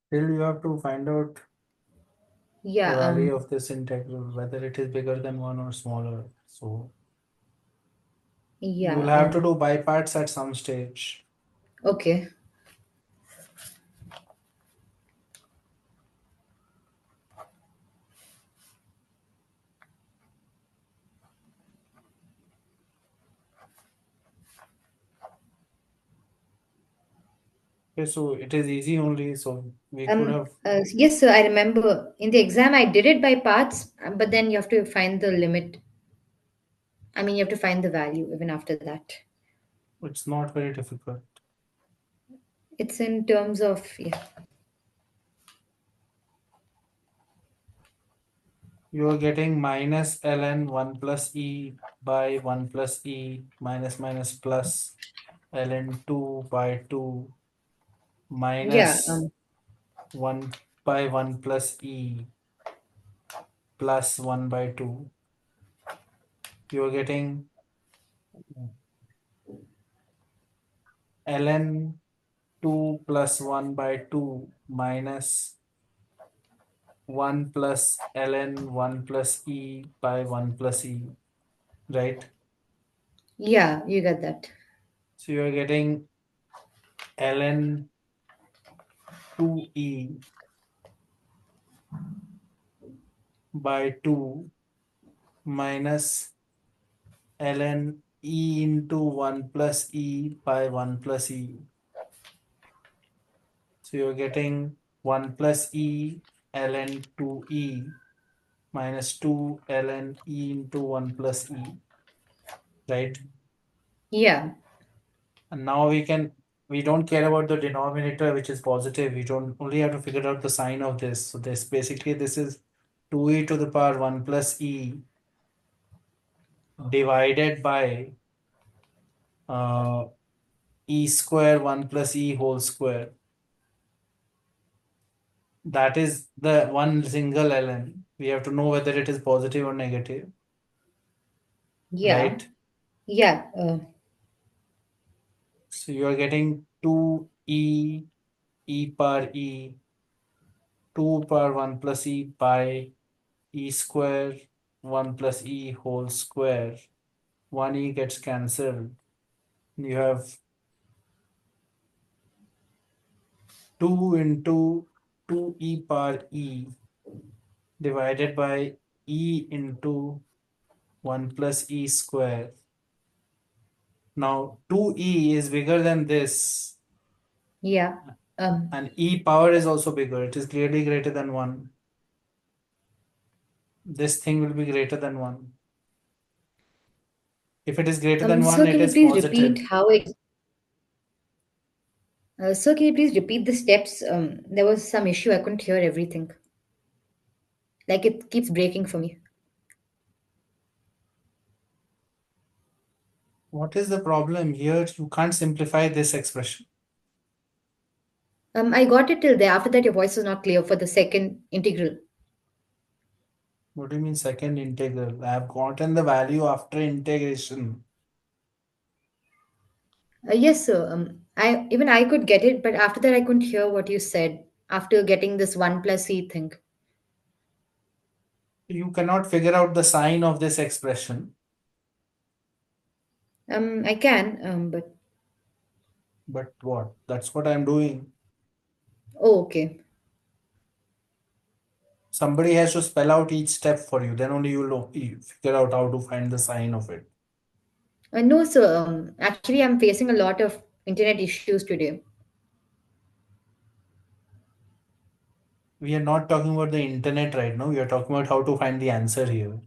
Still, you have to find out the Yeah, value of this integral, whether it is bigger than 1 or smaller. So you will Yeah. have to do by parts at some stage. Okay. Okay, so it is easy only. So we could have. Yes, sir. I remember in the exam I did it by parts, but then you have to find the limit. I mean, you have to find the value even after that. It's not very difficult. It's in terms of, yeah. You are getting minus ln 1 plus e by 1 plus e minus minus plus ln 2 by 2 Yeah. minus 1 by 1 plus e plus 1 by 2. You are getting ln 2 plus 1 by 2 minus 1 plus ln 1 plus e by 1 plus e, right? Yeah, you got that. So you are getting ln 2e by 2 minus ln e into 1 plus e by 1 plus e. So you're getting 1 plus e ln 2e minus 2 ln e into 1 plus e, right? Yeah. And now we don't care about the denominator, which is positive. We don't only have to figure out the sign of this. So this basically this is 2e to the power 1 plus e divided by uh, e square 1 plus e whole square. That is the one single ln. We have to know whether it is positive or negative, Yeah. right? Yeah. So you are getting 2e e power e 2 power 1 plus e by e square 1 plus e whole square. 1 e gets cancelled. You have 2 into 2 e power e divided by e into 1 plus e square. Now 2e is bigger than this, Yeah. Um, and e power is also bigger. It is clearly greater than 1. This thing will be greater than 1. If it is greater than 1, sir, it can you is please repeat positive. sir, can you please repeat the steps? There was some issue. I couldn't hear everything. Like it keeps breaking for me. What is the problem here? You can't simplify this expression. I got it till there. After that, your voice was not clear for the second integral. What do you mean second integral? I have gotten the value after integration. Yes, sir. I could get it, but after that, I couldn't hear what you said after getting this one plus e thing. You cannot figure out the sign of this expression. I can, but But what? That's what I'm doing. oh, okay. Somebody has to spell out each step for you. Then only you figure out how to find the sign of it. No, sir. Actually, I'm facing a lot of internet issues today. We are not talking about the internet right now. We are talking about how to find the answer here.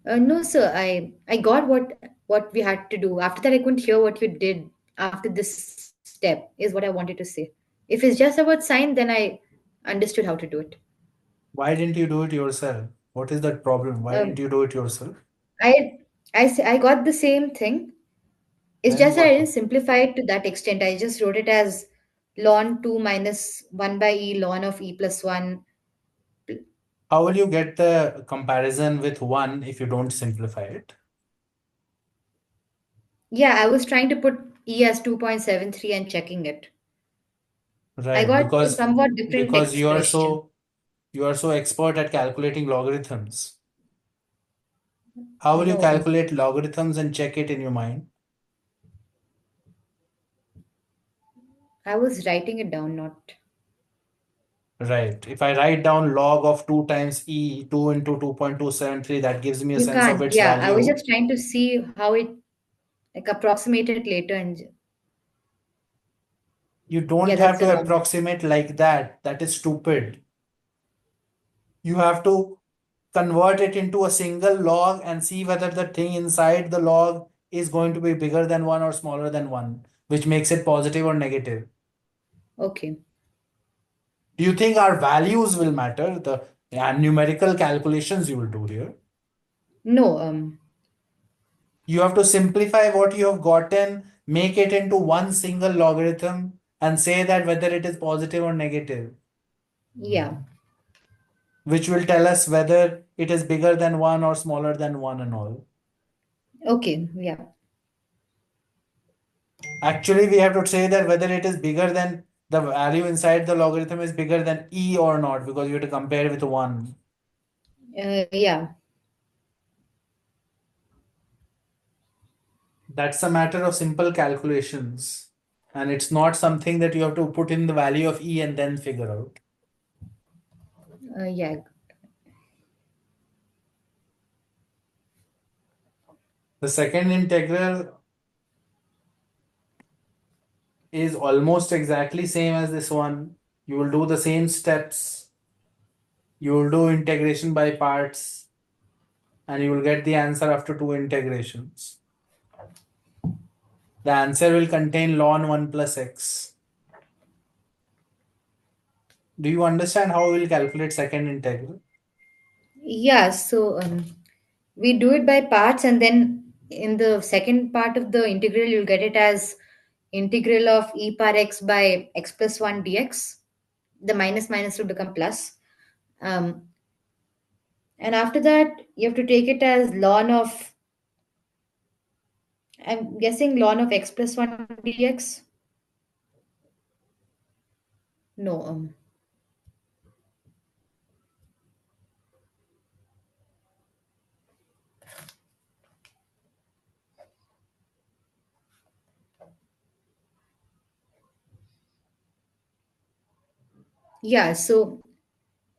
No, sir. I got what we had to do. After that, I couldn't hear what you did after this step. Is what I wanted to say. If it's just about sign, then I understood how to do it. Why didn't you do it yourself? What is that problem? Why didn't Um, you do it yourself? I I got the same thing. It's Then just that I what? didn't simplify it to that extent. I just wrote it as ln 2 minus 1 by e ln of e plus 1. How will you get the comparison with 1 if you don't simplify it? Yeah, I was trying to put e as 2.73 and checking it. I Right, got a somewhat different because expression. you are so expert at calculating logarithms. How will you No, calculate logarithms and check it in your mind? I was writing it down, not. Right. If I write down log of 2 times e, 2 into 2.273, that gives me a You sense of can't. its Yeah, I was value. just trying to see how it like approximate it later, and You yeah, don't that's have the to normal. approximate like that. That is stupid. You have to convert it into a single log and see whether the thing inside the log is going to be bigger than 1 or smaller than 1, which makes it positive or negative. Okay. Do you think our values will matter? The numerical calculations you will do here. No, You have to simplify what you have gotten, make it into one single logarithm, and say that whether it is positive or negative, yeah. which will tell us whether it is bigger than 1 or smaller than 1 and all. Okay, yeah. Actually, we have to say that whether it is bigger than the value inside the logarithm is bigger than e or not, because you have to compare with 1. Yeah. That's a matter of simple calculations. And it's not something that you have to put in the value of e and then figure out. Yeah. The second integral is almost exactly same as this one. You will do the same steps. You will do integration by parts and you will get the answer after two integrations. The answer will contain ln 1 plus x. Do you understand how we will calculate second integral? Yeah. So we do it by parts, and then in the second part of the integral, you'll get it as integral of e power x by x plus 1 dx. The minus minus will become plus. Um, and after that, you have to take it as ln of, I'm guessing ln of x plus 1 dx. No, yeah. So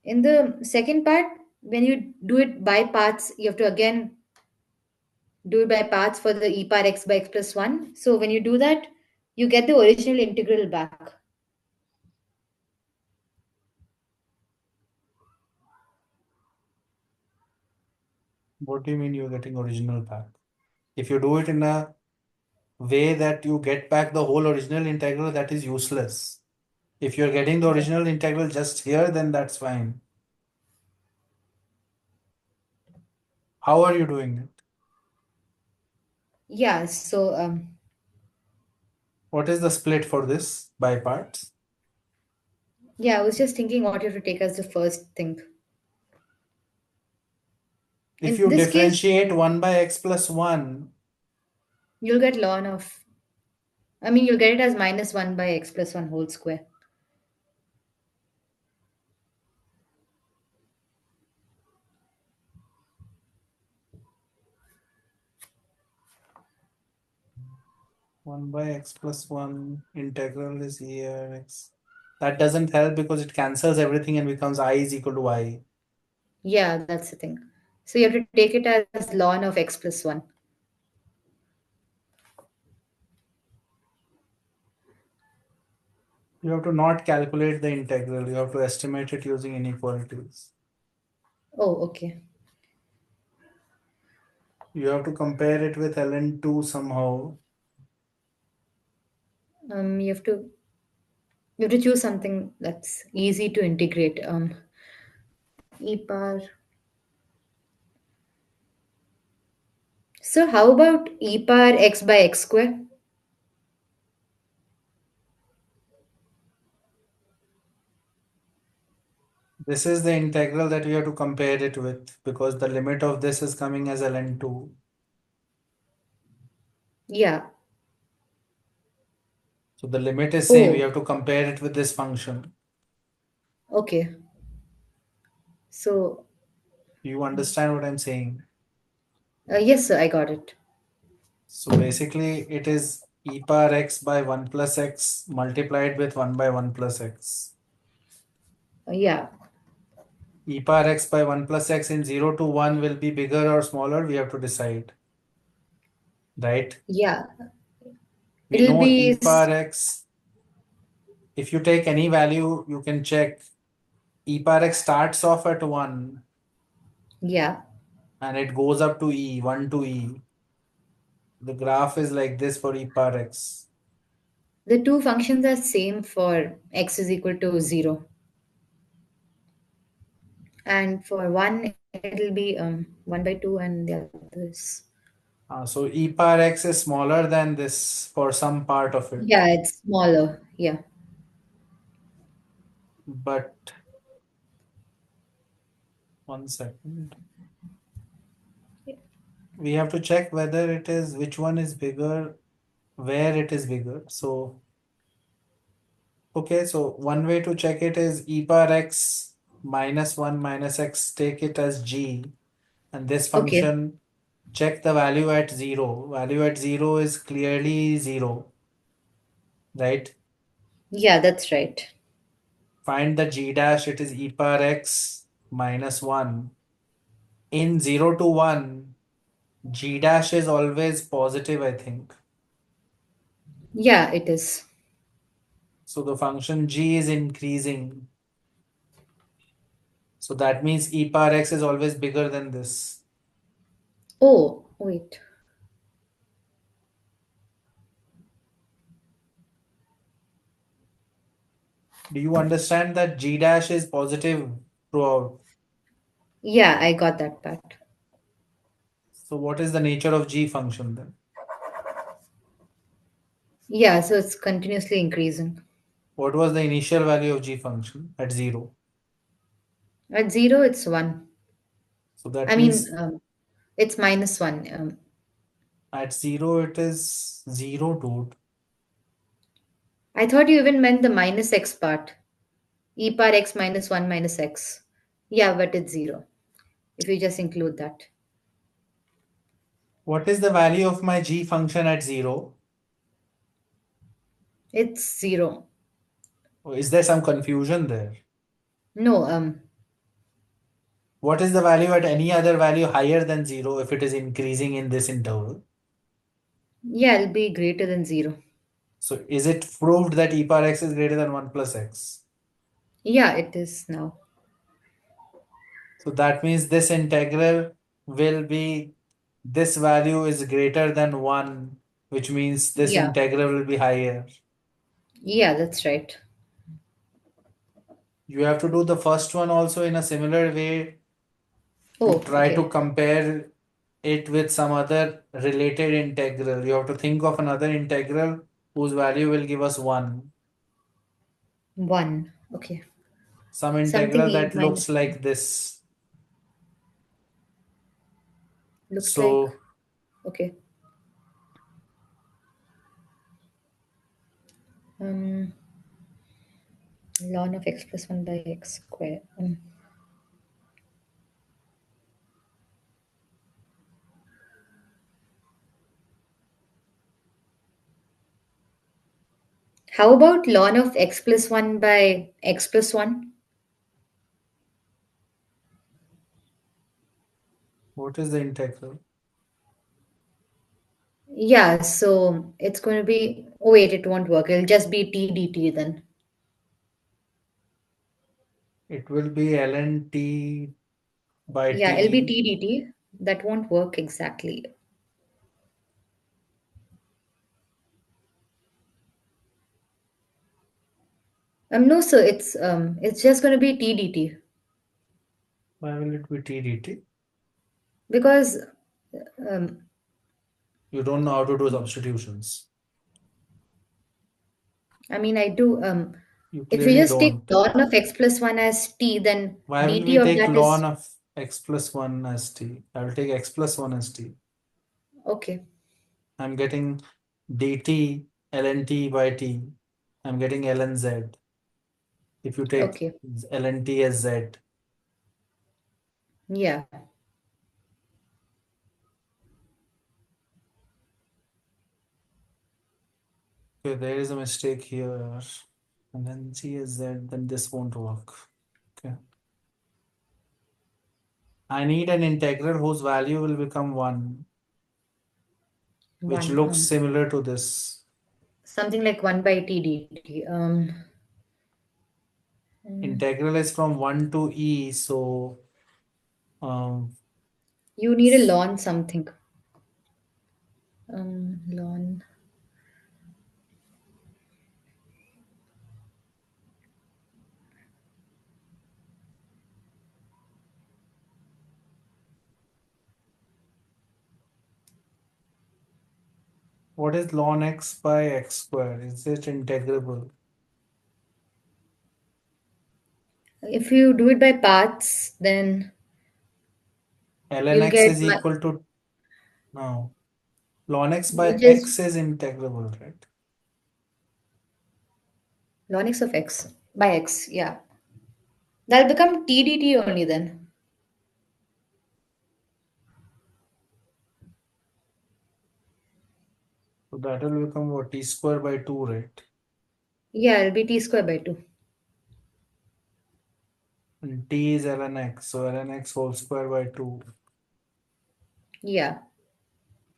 in the second part, when you do it by parts, you have to again do it by parts for the e power x by x plus 1. So when you do that, you get the original integral back. What do you mean you're getting original back? If you do it in a way that you get back the whole original integral, that is useless. If you're getting the original integral just here, then that's fine. How are you doing it? Yeah, so What is the split for this by parts? yeah, I was just thinking what you have to take as the first thing. If In you this case, differentiate 1 by x plus 1, you'll get ln of, I mean, you'll get it as minus 1 by x plus 1 whole square. 1 by x plus 1 integral is here x. That doesn't help because it cancels everything and becomes I is equal to I. Yeah, that's the thing. So you have to take it as ln of x plus 1. You have to not calculate the integral. You have to estimate it using inequalities. Oh, okay. You have to compare it with ln2 somehow. You have to choose something that's easy to integrate. E power. So how about e power x by x square? This is the integral that we have to compare it with because the limit of this is coming as ln2. Yeah. So the limit is same. We Oh, have to compare it with this function. okay. So You understand what I'm saying? Yes, sir, I got it. So basically it is e power x by 1 plus x multiplied with 1 by 1 plus x. Yeah, E power x by 1 plus x in 0 to 1 will be bigger or smaller, we have to decide, right? yeah. We It'll know be e power x, if you take any value, you can check e power x starts off at 1 yeah. and it goes up to e, 1 to e. The graph is like this for e power x. The two functions are same for x is equal to 0. And for 1, it'll be 1 by 2 and the other is. So e power x is smaller than this for some part of it. Yeah, it's smaller. Yeah. But 1 second. We have to check whether it is which one is bigger, where it is bigger. So, okay, so one way to check it is e power x minus 1 minus x, take it as g, and this Okay. function check the value at 0. Value at 0 is clearly 0, right? Yeah, that's right. Find the g dash, it is e power x minus 1. In 0 to 1, g dash is always positive, I think. Yeah, it is. So the function g is increasing. So that means e power x is always bigger than this. Oh, wait. Do you understand that g dash is positive throughout? Yeah, I got that part. So what is the nature of g function then? Yeah, so it's continuously increasing. What was the initial value of g function at 0? At 0, it's 1. So that I mean, means it's minus 1. at 0 it is 0, dude. I thought you even meant the minus x part. E power x minus 1 minus x. Yeah, but it's 0. If you just include that. What is the value of my g function at 0? It's 0. Or is there some confusion there? No, What is the value at any other value higher than 0 if it is increasing in this interval? yeah, it'll be greater than 0. So is it proved that e power x is greater than 1 plus x? Yeah, it is now. So that means this integral will be, this value is greater than 1, which means this Yeah, integral will be higher. yeah, that's right. You have to do the first one also in a similar way to Oh, try to okay. compare it with some other related integral. You have to think of another integral whose value will give us 1. 1. Okay. Some Something integral e that looks minus 1. like this. Looks like. So Okay. Um, ln of x plus 1 by x square. How about ln of x plus 1 by x plus 1? what is the integral? Yeah, so it's going to be. Oh, wait, it won't work. It'll just be t dt then. It will be ln t by Yeah, it'll be t. t dt. That won't work exactly. No, sir, it's just going to be t dt Why will it be t dt? because um, You don't know how to do substitutions. I mean I do. You If you clearly just take don't. ln of x plus 1 as t, then Why will we dt of take that ln is of x plus 1 as t? I will take x plus 1 as t. okay. I'm getting dt ln t by t. I'm getting ln z. If you take Okay. ln t as z. Yeah. Okay, there is a mistake here. And then C is Z, then this won't work. Okay. I need an integral whose value will become 1, which One. looks similar to this. Something like 1 by t dt. Integral is from 1 to E, so um, You need a ln something. Ln. what is ln x by x squared? Is it integrable? If you do it by parts, then ln you'll x get is equal to, no, ln x you by just x is integrable, right? ln x of x by x. Yeah, that'll become t dt only then. So that will become what, t square by 2, right? Yeah, it'll be t square by 2. And t is ln x, so ln x whole square by 2. Yeah,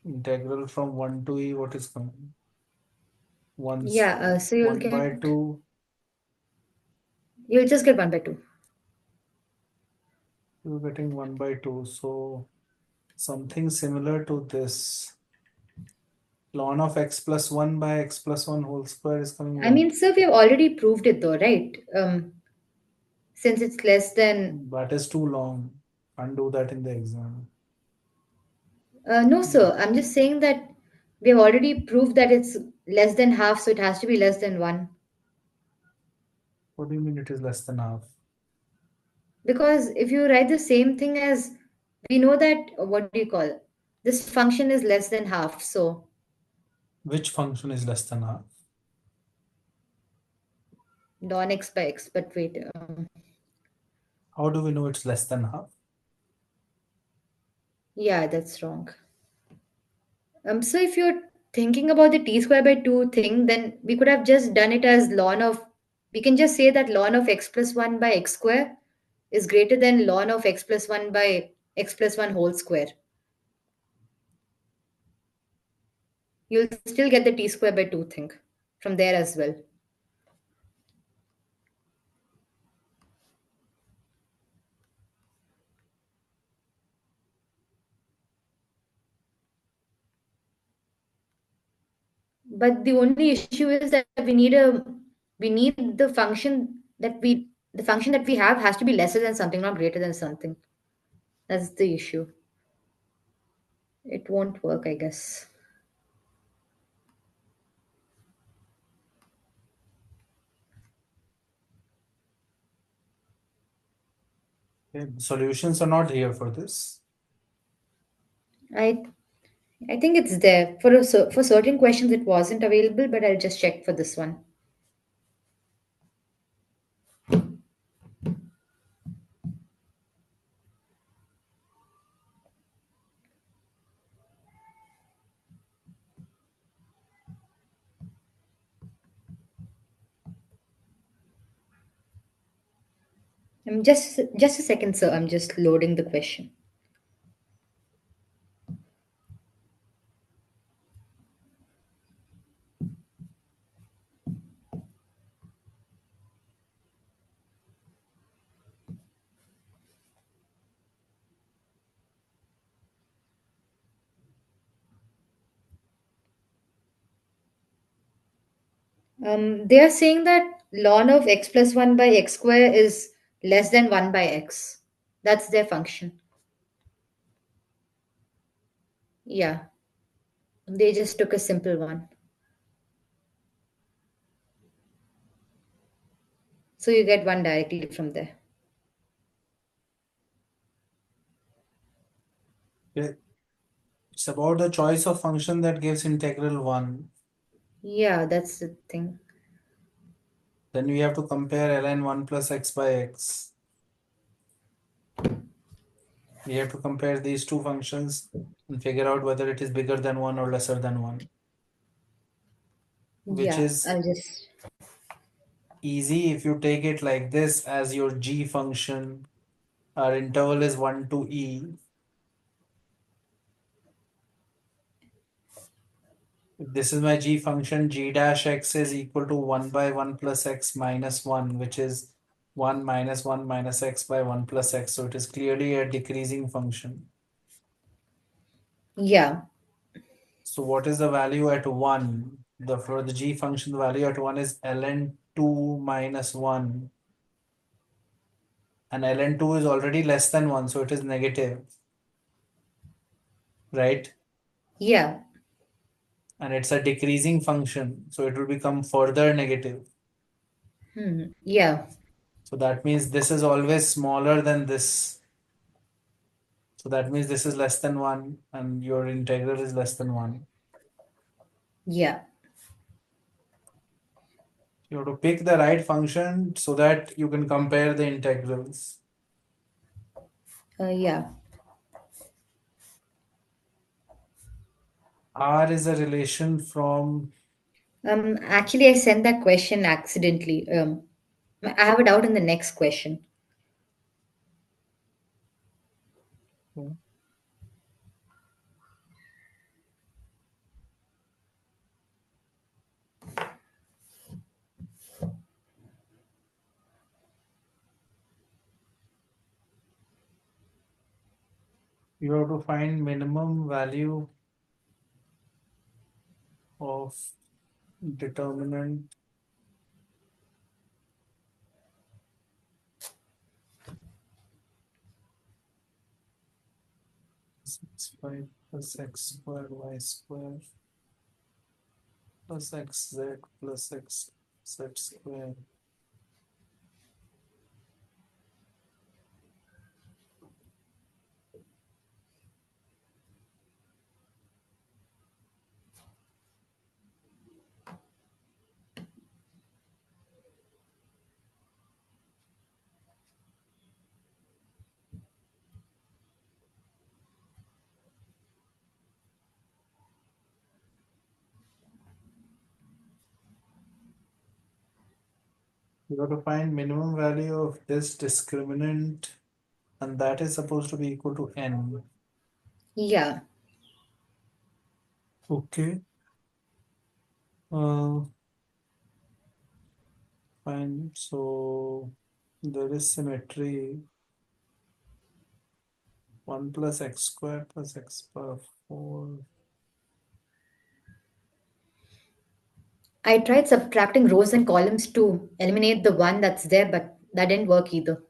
Integral from 1 to E, what is coming? 1, yeah. So you'll 1 get by 2, you'll just get 1 by 2. you're getting 1 by 2. So something similar to this. Ln of x plus 1 by x plus 1 whole square is coming I what? mean, sir, we have already proved it though, right? Since it's less than That is too long. Can't do that in the exam. no, sir. I'm just saying that we have already proved that it's less than half, so it has to be less than 1. What do you mean it is less than half? Because if you write the same thing as we know that what do you call it? This function is less than half, so Which function is less than half? ln x by x. But wait, How do we know it's less than half? yeah, that's wrong. So if you're thinking about the t square by 2 thing, then we could have just done it as ln of. We can just say that ln of x plus 1 by x square is greater than ln of x plus 1 by x plus 1 whole square. You'll still get the t square by 2 thing from there as well. But the only issue is that we need the function that we have has to be lesser than something, not greater than something. That's the issue. It won't work, I guess. Okay, solutions are not here for this. I I think it's there for for certain questions. It wasn't available, but I'll just check for this one. Just a second, sir. I'm just loading the question. They are saying that ln of x plus 1 by x square is less than 1 by x. That's their function. Yeah, they just took a simple one. So you get 1 directly from there. Okay, it's about the choice of function that gives integral 1. Yeah, that's the thing. Then we have to compare ln 1 plus x by x. We have to compare these two functions and figure out whether it is bigger than 1 or lesser than 1. which Yeah, is I'll just. easy if you take it like this as your g function. Our interval is 1 to e. This is my g function. G dash x is equal to 1 by 1 plus x minus 1, which is 1 minus 1 minus x by 1 plus x. So it is clearly a decreasing function. Yeah, So what is the value at 1? For the g function, the value at 1 is ln 2 minus 1. And ln 2 is already less than 1, so it is negative, right? yeah, And it's a decreasing function, so it will become further negative. yeah, So that means this is always smaller than this. So that means this is less than 1 and your integral is less than 1. yeah, You have to pick the right function so that you can compare the integrals. yeah. R is a relation from. Actually, I sent that question accidentally. I have a doubt in the next question. You have to find minimum value of determinant 6y plus x square y square plus xz plus xz square. You have to find minimum value of this discriminant, and that is supposed to be equal to n. Yeah, Okay. Uh, Fine. So there is symmetry. 1 plus x square plus x power 4. I tried subtracting rows and columns to eliminate the one that's there, but that didn't work either.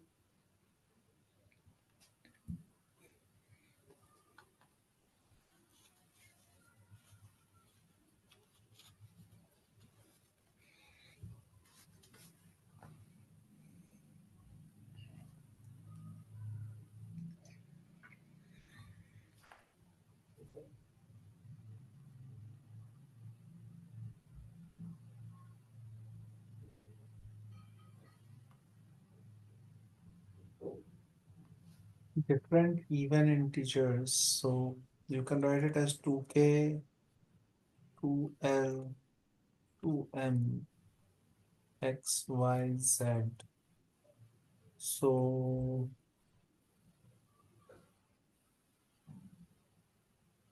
Different even integers. So you can write it as 2k, 2l, 2m, x, y, z. So,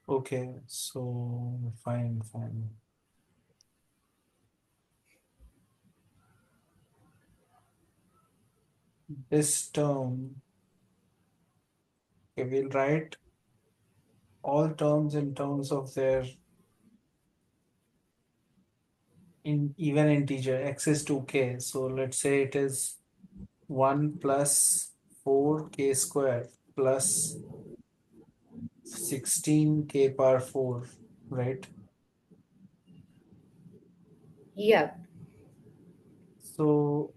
okay, so fine, fine. This term, okay, we'll write all terms in terms of their in even integer. X is 2k. So let's say it is 1 plus 4k square plus 16k power 4, right? Yeah. So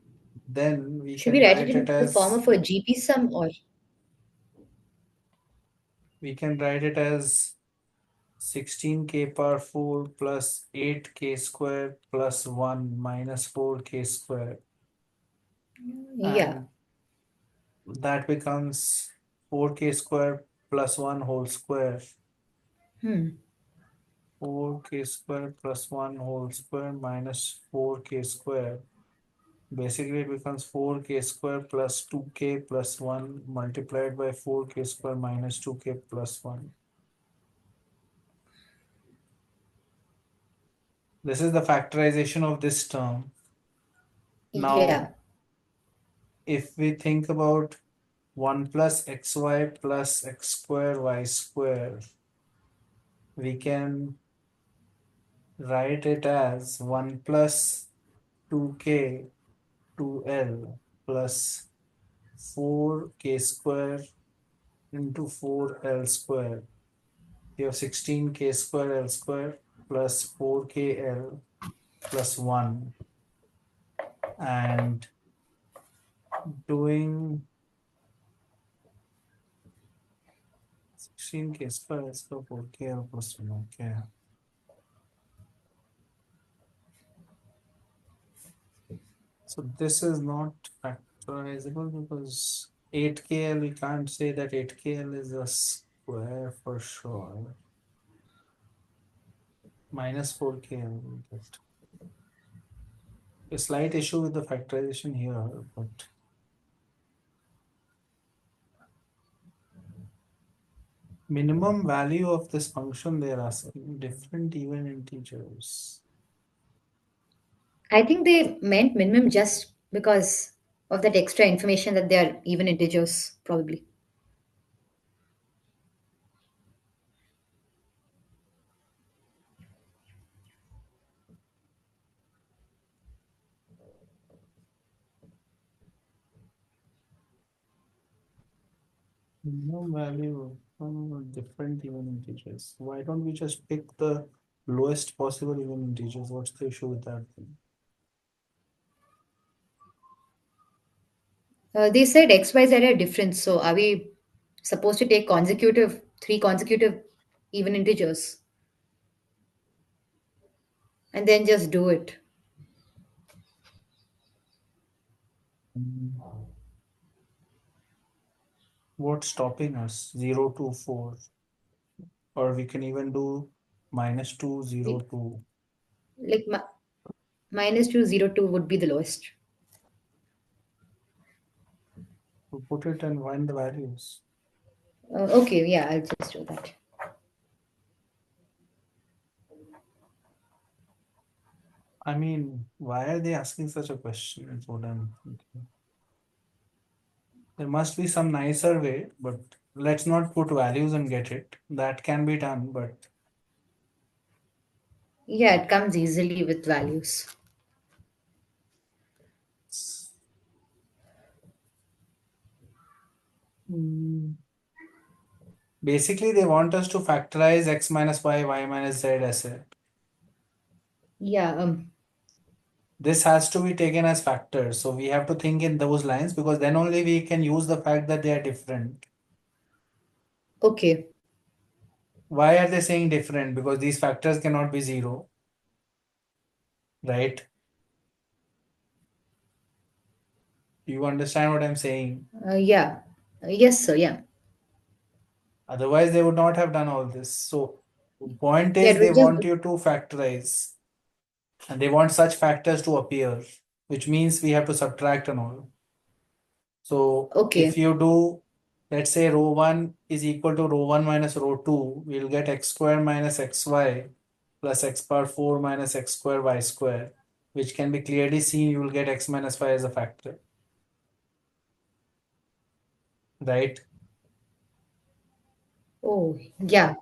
then we Should can we write it write in it the form as of a GP sum or? we can write it as 16k power 4 plus 8k square plus 1 minus 4k square, Yeah. and that becomes 4k square plus 1 whole square. Hmm. 4k square plus 1 whole square minus 4k square. Basically, it becomes 4k square plus 2k plus 1 multiplied by 4k square minus 2k plus 1. This is the factorization of this term. Yeah. Now, if we think about 1 plus xy plus x square y square, we can write it as 1 plus 2k 2l plus 4k square into 4l square. You have 16k square l square plus 4kl plus 1. And doing 16k square l square 4kl plus 1. Okay. So this is not factorizable because 8kl, we can't say that 8kl is a square for sure. Minus 4kl we get. A slight issue with the factorization here, but minimum value of this function they're asking different even integers. I think they meant minimum just because of that extra information that they are even integers, probably. Minimum value different even integers. Why don't we just pick the lowest possible even integers? What's the issue with that thing? They said X, Y, Z are different. So are we supposed to take three consecutive even integers and then just do it? Mm. What's stopping us? 0 to 4. Or we can even do minus 2, 0, Like 2. like minus 202 would be the lowest. To put it and find the values. Okay, yeah, I'll just do that. I mean, why are they asking such a question? Is what I'm thinking. There must be some nicer way, but let's not put values and get it. That can be done, but Yeah, it comes easily with values. mm, basically they want us to factorize x minus y, y minus z as a. Yeah, This has to be taken as factors. So we have to think in those lines because then only we can use the fact that they are different. okay. Why are they saying different? Because these factors cannot be zero, right? Do you understand what I'm saying? Yeah. Yes, sir. Yeah. Otherwise, they would not have done all this. So, point Yeah, is, it they was just want you to factorize and they want such factors to appear, which means we have to subtract and all. So, okay. if you do, let's say rho 1 is equal to rho 1 minus rho 2, we'll get x square minus xy plus x power 4 minus x square y square, which can be clearly seen. You will get x minus y as a factor, right? Oh, yeah.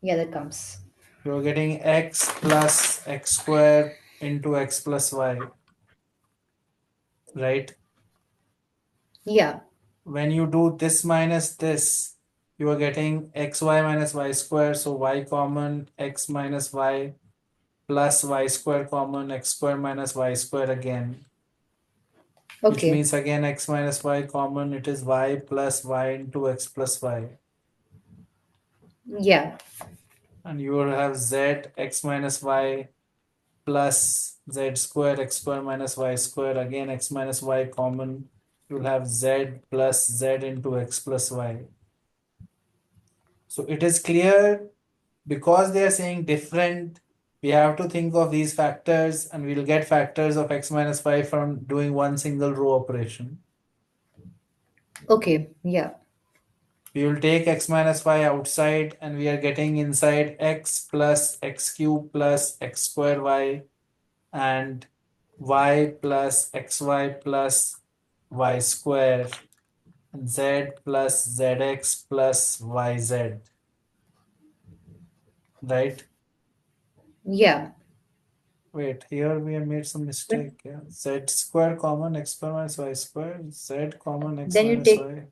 Yeah, that comes. You're getting x plus x square into x plus y, right? Yeah. When you do this minus this, you are getting xy minus y square. So y common, x minus y plus y square common, x square minus y square again, which Okay. means again x minus y common, it is y plus y into x plus y. Yeah. And you will have z x minus y plus z square x square minus y square, again x minus y common, you'll have z plus z into x plus y. So it is clear because they are saying different, we have to think of these factors, and we'll get factors of x minus 5 from doing one single row operation. Okay, yeah. We will take x minus 5 outside, and we are getting inside x plus x cube plus x square y and y plus xy plus y square and z plus zx plus yz, right? Yeah. Wait, here we have made some But mistake. Yeah. Z square common x square minus y square, z common x then you minus take, y.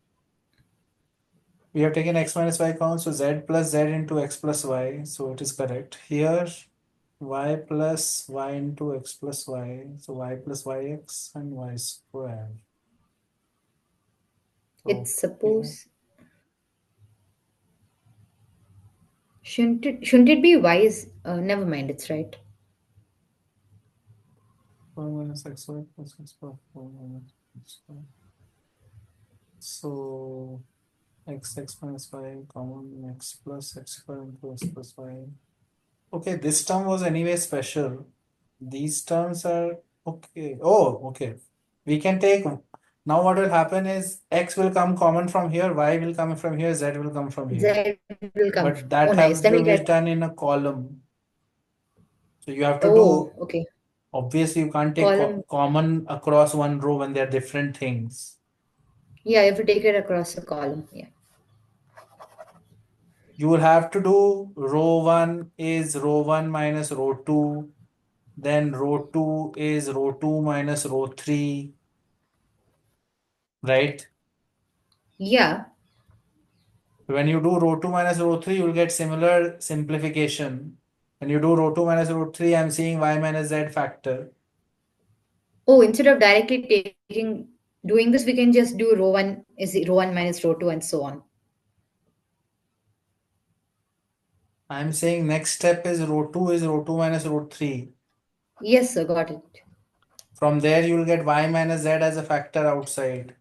We have taken x minus y common, so z plus z into x plus y, so it is correct. Here, y plus y into x plus y, so y plus yx and y square. it's Okay. suppose, shouldn't it be y is, never mind, it's right. 4 minus xy plus x plus 4 minus x square. So x minus y common x plus x square into x plus y. Okay, this term was anyway special. These terms are okay. Oh, okay. We can take, now what will happen is x will come common from here, y will come from here, z will come from here. Z will come. But that Oh, nice. have Then to we'll be get. done in a column. So you have to Oh, do, okay. obviously you can't take Column. common across one row when they're different things. Yeah, if you take it across the column. Yeah. You will have to do row 1 is row 1 minus row 2, then row 2 is row 2 minus row 3, right? Yeah. When you do row 2 minus row 3, you will get similar simplification. When you do row 2 minus row 3, I'm seeing y minus z factor. Oh, instead of directly doing this, we can just do row one is row one minus row two and so on. I'm saying next step is row 2 minus row 3. Yes, sir, got it. From there, you will get y minus z as a factor outside.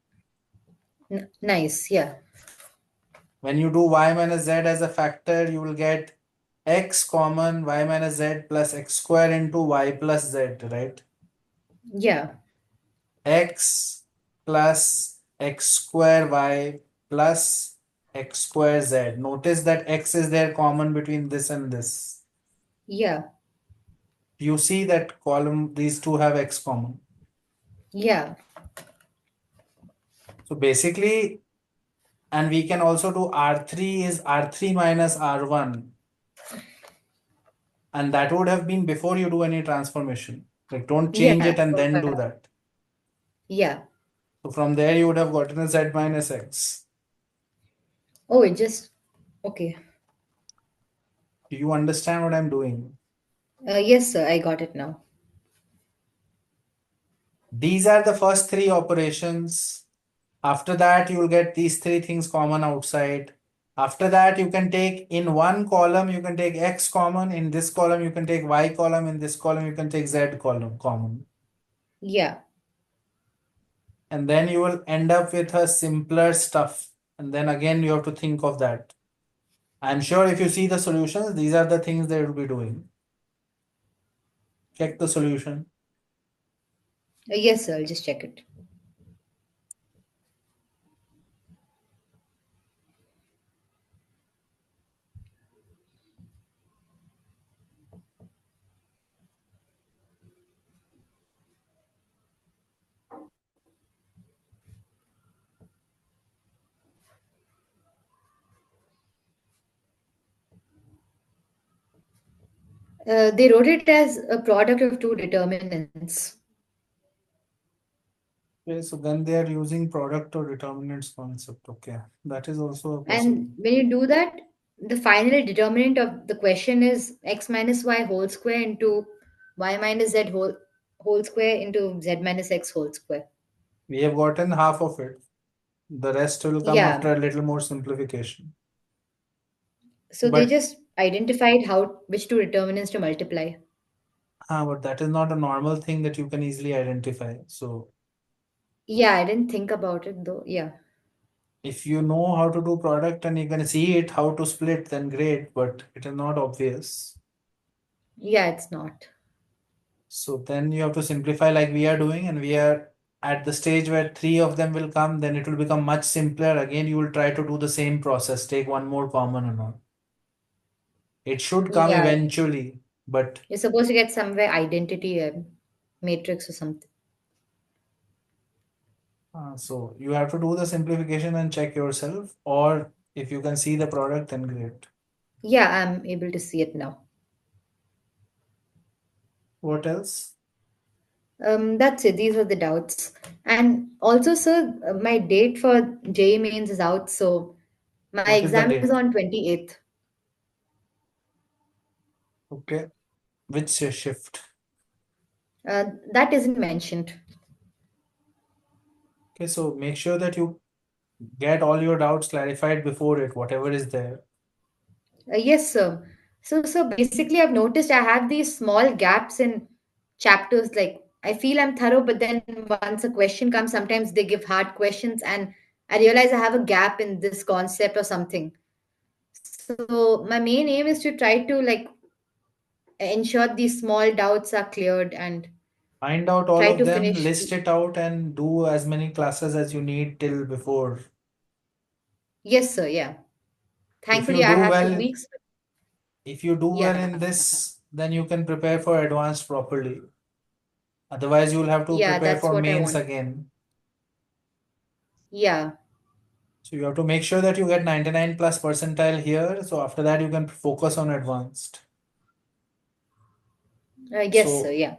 Nice. Yeah. When you do y minus z as a factor, you will get x common y minus z plus x square into y plus z, right? Yeah. X plus x square y plus x square z. Notice that x is there common between this and this. Yeah. You see that column, these two have x common. Yeah. So basically, and we can also do R3 is R3 minus R1. And that would have been before you do any transformation. Like don't change Yeah. it and then do that. Yeah. So from there you would have gotten a z minus x. Oh, it just okay. Do you understand what I'm doing? Yes, sir, I got it now. These are the first three operations. After that, you will get these three things common outside. After that, you can take in one column, you can take x common. In this column, you can take y column. In this column, you can take z column common. Yeah. And then you will end up with a simpler stuff. And then again, you have to think of that. I'm sure if you see the solutions, these are the things they will be doing. Check the solution. Yes, sir, I'll just check it. They wrote it as a product of two determinants. Okay, so then they are using product or determinants concept. Okay, that is also a possible. And when you do that, the final determinant of the question is x minus y whole square into y minus z whole square into z minus x whole square. We have gotten half of it. The rest will come Yeah. after a little more simplification. So they But just identified how which two determinants to multiply. but that is not a normal thing that you can easily identify. So Yeah, I didn't think about it though. Yeah. If you know how to do product and you can see it, how to split, then great, but it is not obvious. Yeah, it's not. So then you have to simplify like we are doing, and we are at the stage where three of them will come, then it will become much simpler. Again, you will try to do the same process, take one more common and all. It should come Yeah, eventually, but you're supposed to get somewhere identity matrix or something. so you have to do the simplification and check yourself, or if you can see the product, then great. Yeah, I'm able to see it now. What else? That's it. These are the doubts. And also, sir, my date for JEE mains is out, so my What is the exam is date? on 28th. Okay. Which shift? That isn't mentioned. Okay, so make sure that you get all your doubts clarified before it, whatever is there. Yes, sir. So basically, I've noticed I have these small gaps in chapters. Like, I feel I'm thorough, but then once a question comes, sometimes they give hard questions, and I realize I have a gap in this concept or something. So my main aim is to try to like ensure these small doubts are cleared and Find out all try of to them, finish. list it out, and do as many classes as you need till before. Yes, sir. Yeah. If you Thankfully, I do have two well, weeks. if you do well in Yeah. this, then you can prepare for advanced properly. Otherwise, you'll have to Yeah, prepare that's for what I mains want. again. Yeah. So you have to make sure that you get 99 plus percentile here. So after that, you can focus on advanced. Yes, sir. So Yeah.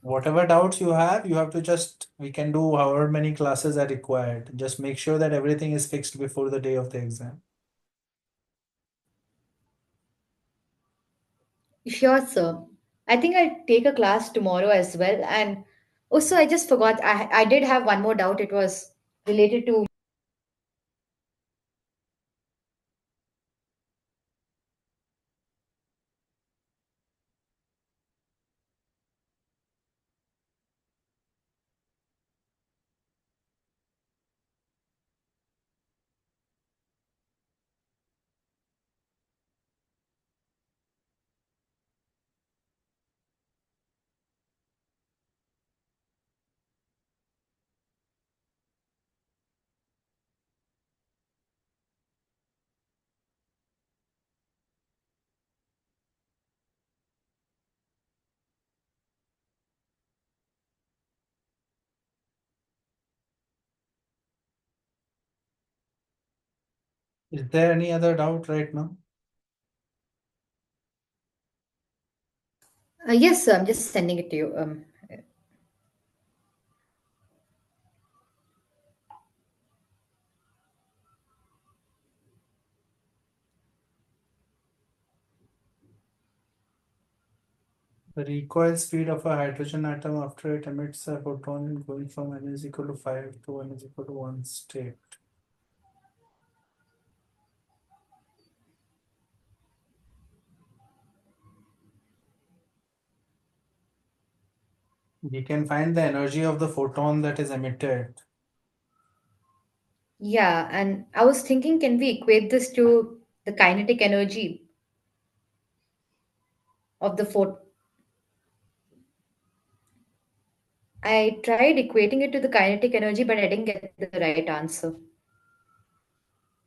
whatever doubts you have to just, we can do however many classes are required. Just make sure that everything is fixed before the day of the exam. Sure, sir. I think I'll take a class tomorrow as well. And also, I just forgot, I did have one more doubt. It was related to. Is there any other doubt right now? Yes, sir. I'm just sending it to you. The recoil speed of a hydrogen atom after it emits a photon going from n is equal to 5 to n is equal to 1 state. We can find the energy of the photon that is emitted. Yeah. And I was thinking, can we equate this to the kinetic energy of the photon? I tried equating it to the kinetic energy, but I didn't get the right answer.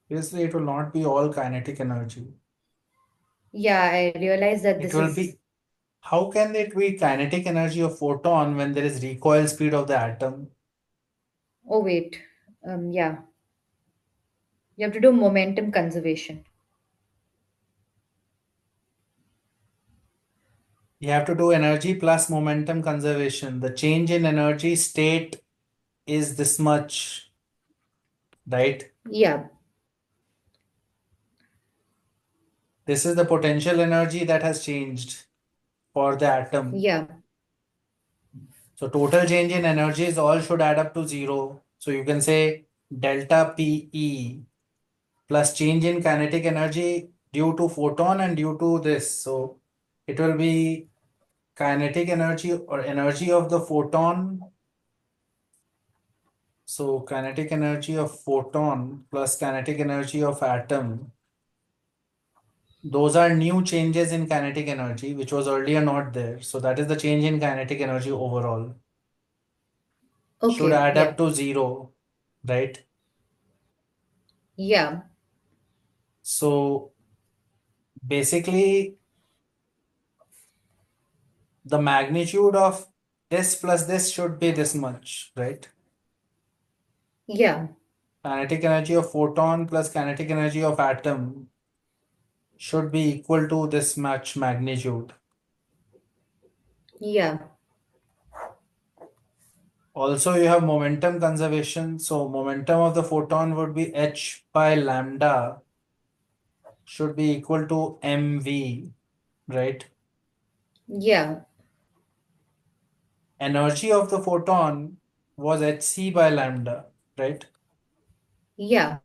Obviously, it will not be all kinetic energy. Yeah, I realized that It this will is. be, how can it be kinetic energy of photon when there is recoil speed of the atom? Oh, wait. Yeah. You have to do momentum conservation. You have to do energy plus momentum conservation. The change in energy state is this much, right? Yeah. This is the potential energy that has changed for the atom. Yeah. So total change in energies all should add up to zero. So you can say delta PE plus change in kinetic energy due to photon and due to this. So it will be kinetic energy or energy of the photon So kinetic energy of photon plus kinetic energy of atom, those are new changes in kinetic energy, which was earlier not there. So that is the change in kinetic energy overall. Should Okay, add yeah, up to zero, right? yeah, So basically, the magnitude of this plus this should be this much, right? yeah, Kinetic energy of photon plus kinetic energy of atom should be equal to this much magnitude. yeah, Also, you have momentum conservation. So momentum of the photon would be h by lambda should be equal to mv, right? yeah, Energy of the photon was hc by lambda, right? yeah,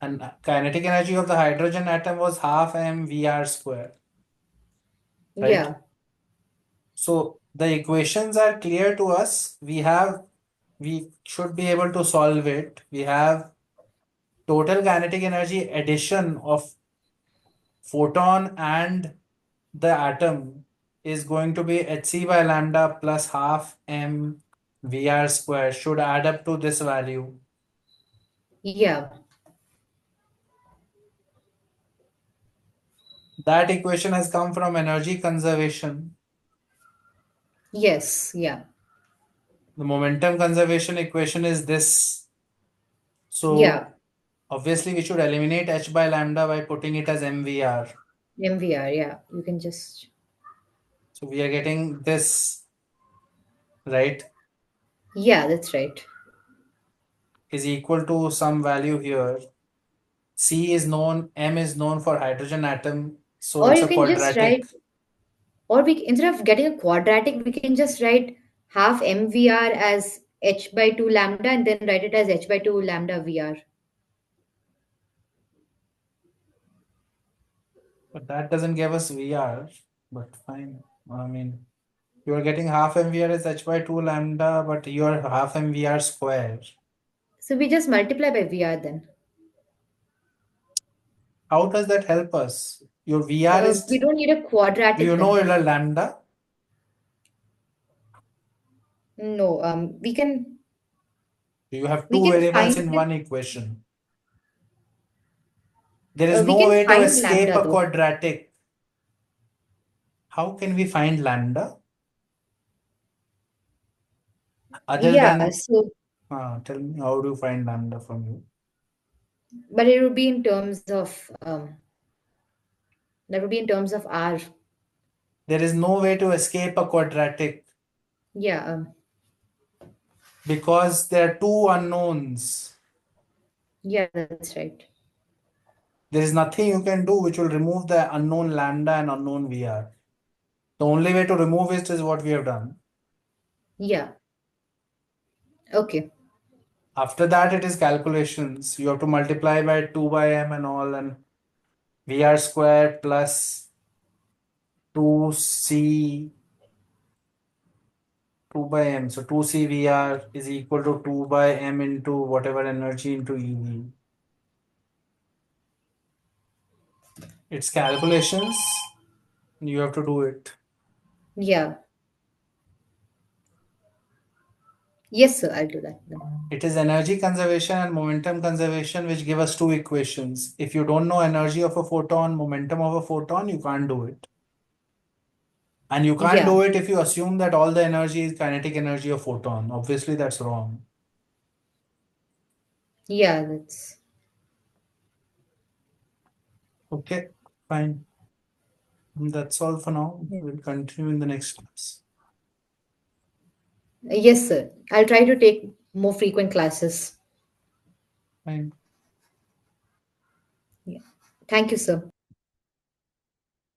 And kinetic energy of the hydrogen atom was half mvr square, right? yeah, So the equations are clear to us. We should be able to solve it. We have total kinetic energy addition of photon and the atom is going to be hc by lambda plus half m vr square should add up to this value. yeah, That equation has come from energy conservation. yes, yeah, The momentum conservation equation is this. yeah, So obviously we should eliminate h by lambda by putting it as mvr. MVR, yeah, you can just, So we are getting this, right, yeah, that's right. is equal to some value here. C is known, M is known for hydrogen atom, so Or it's you a can just quadratic. write, or we instead of getting a quadratic, we can just write half MVR as h by 2 lambda and then write it as h by 2 lambda VR. But that doesn't give us VR, but fine. I mean, you are getting half MVR is h by 2 lambda, but you are half MVR square. So we just multiply by VR then. How does that help us? Your VR We is, don't need a do you quadratic know then. your lambda? No, You have we two can variables find in it. one equation. There is We no can way to find escape lambda a though. quadratic. How can we find lambda other Yeah, than, so tell me, how do you find lambda from you? but it would be in terms of that would be in terms of R. There is no way to escape a quadratic Yeah, because there are two unknowns. yeah, that's right. There is nothing you can do which will remove the unknown lambda and unknown VR. The only way to remove it is what we have done. Yeah. Okay. After that, it is calculations. You have to multiply by 2 by m and all, and VR square plus 2c 2 by m. So 2c VR is equal to 2 by m into whatever energy into EV. It's calculations. You have to do it. Yeah. Yes, sir, I'll do that then. It is energy conservation and momentum conservation which give us two equations. If you don't know energy of a photon, momentum of a photon, you can't do it. And you can't Yeah. do it if you assume that all the energy is kinetic energy of photon. Obviously, that's wrong. Yeah, that's Okay, fine. That's all for now. We'll continue in the next class. yes, sir. I'll try to take more frequent classes. Fine. Yeah. Thank you, sir.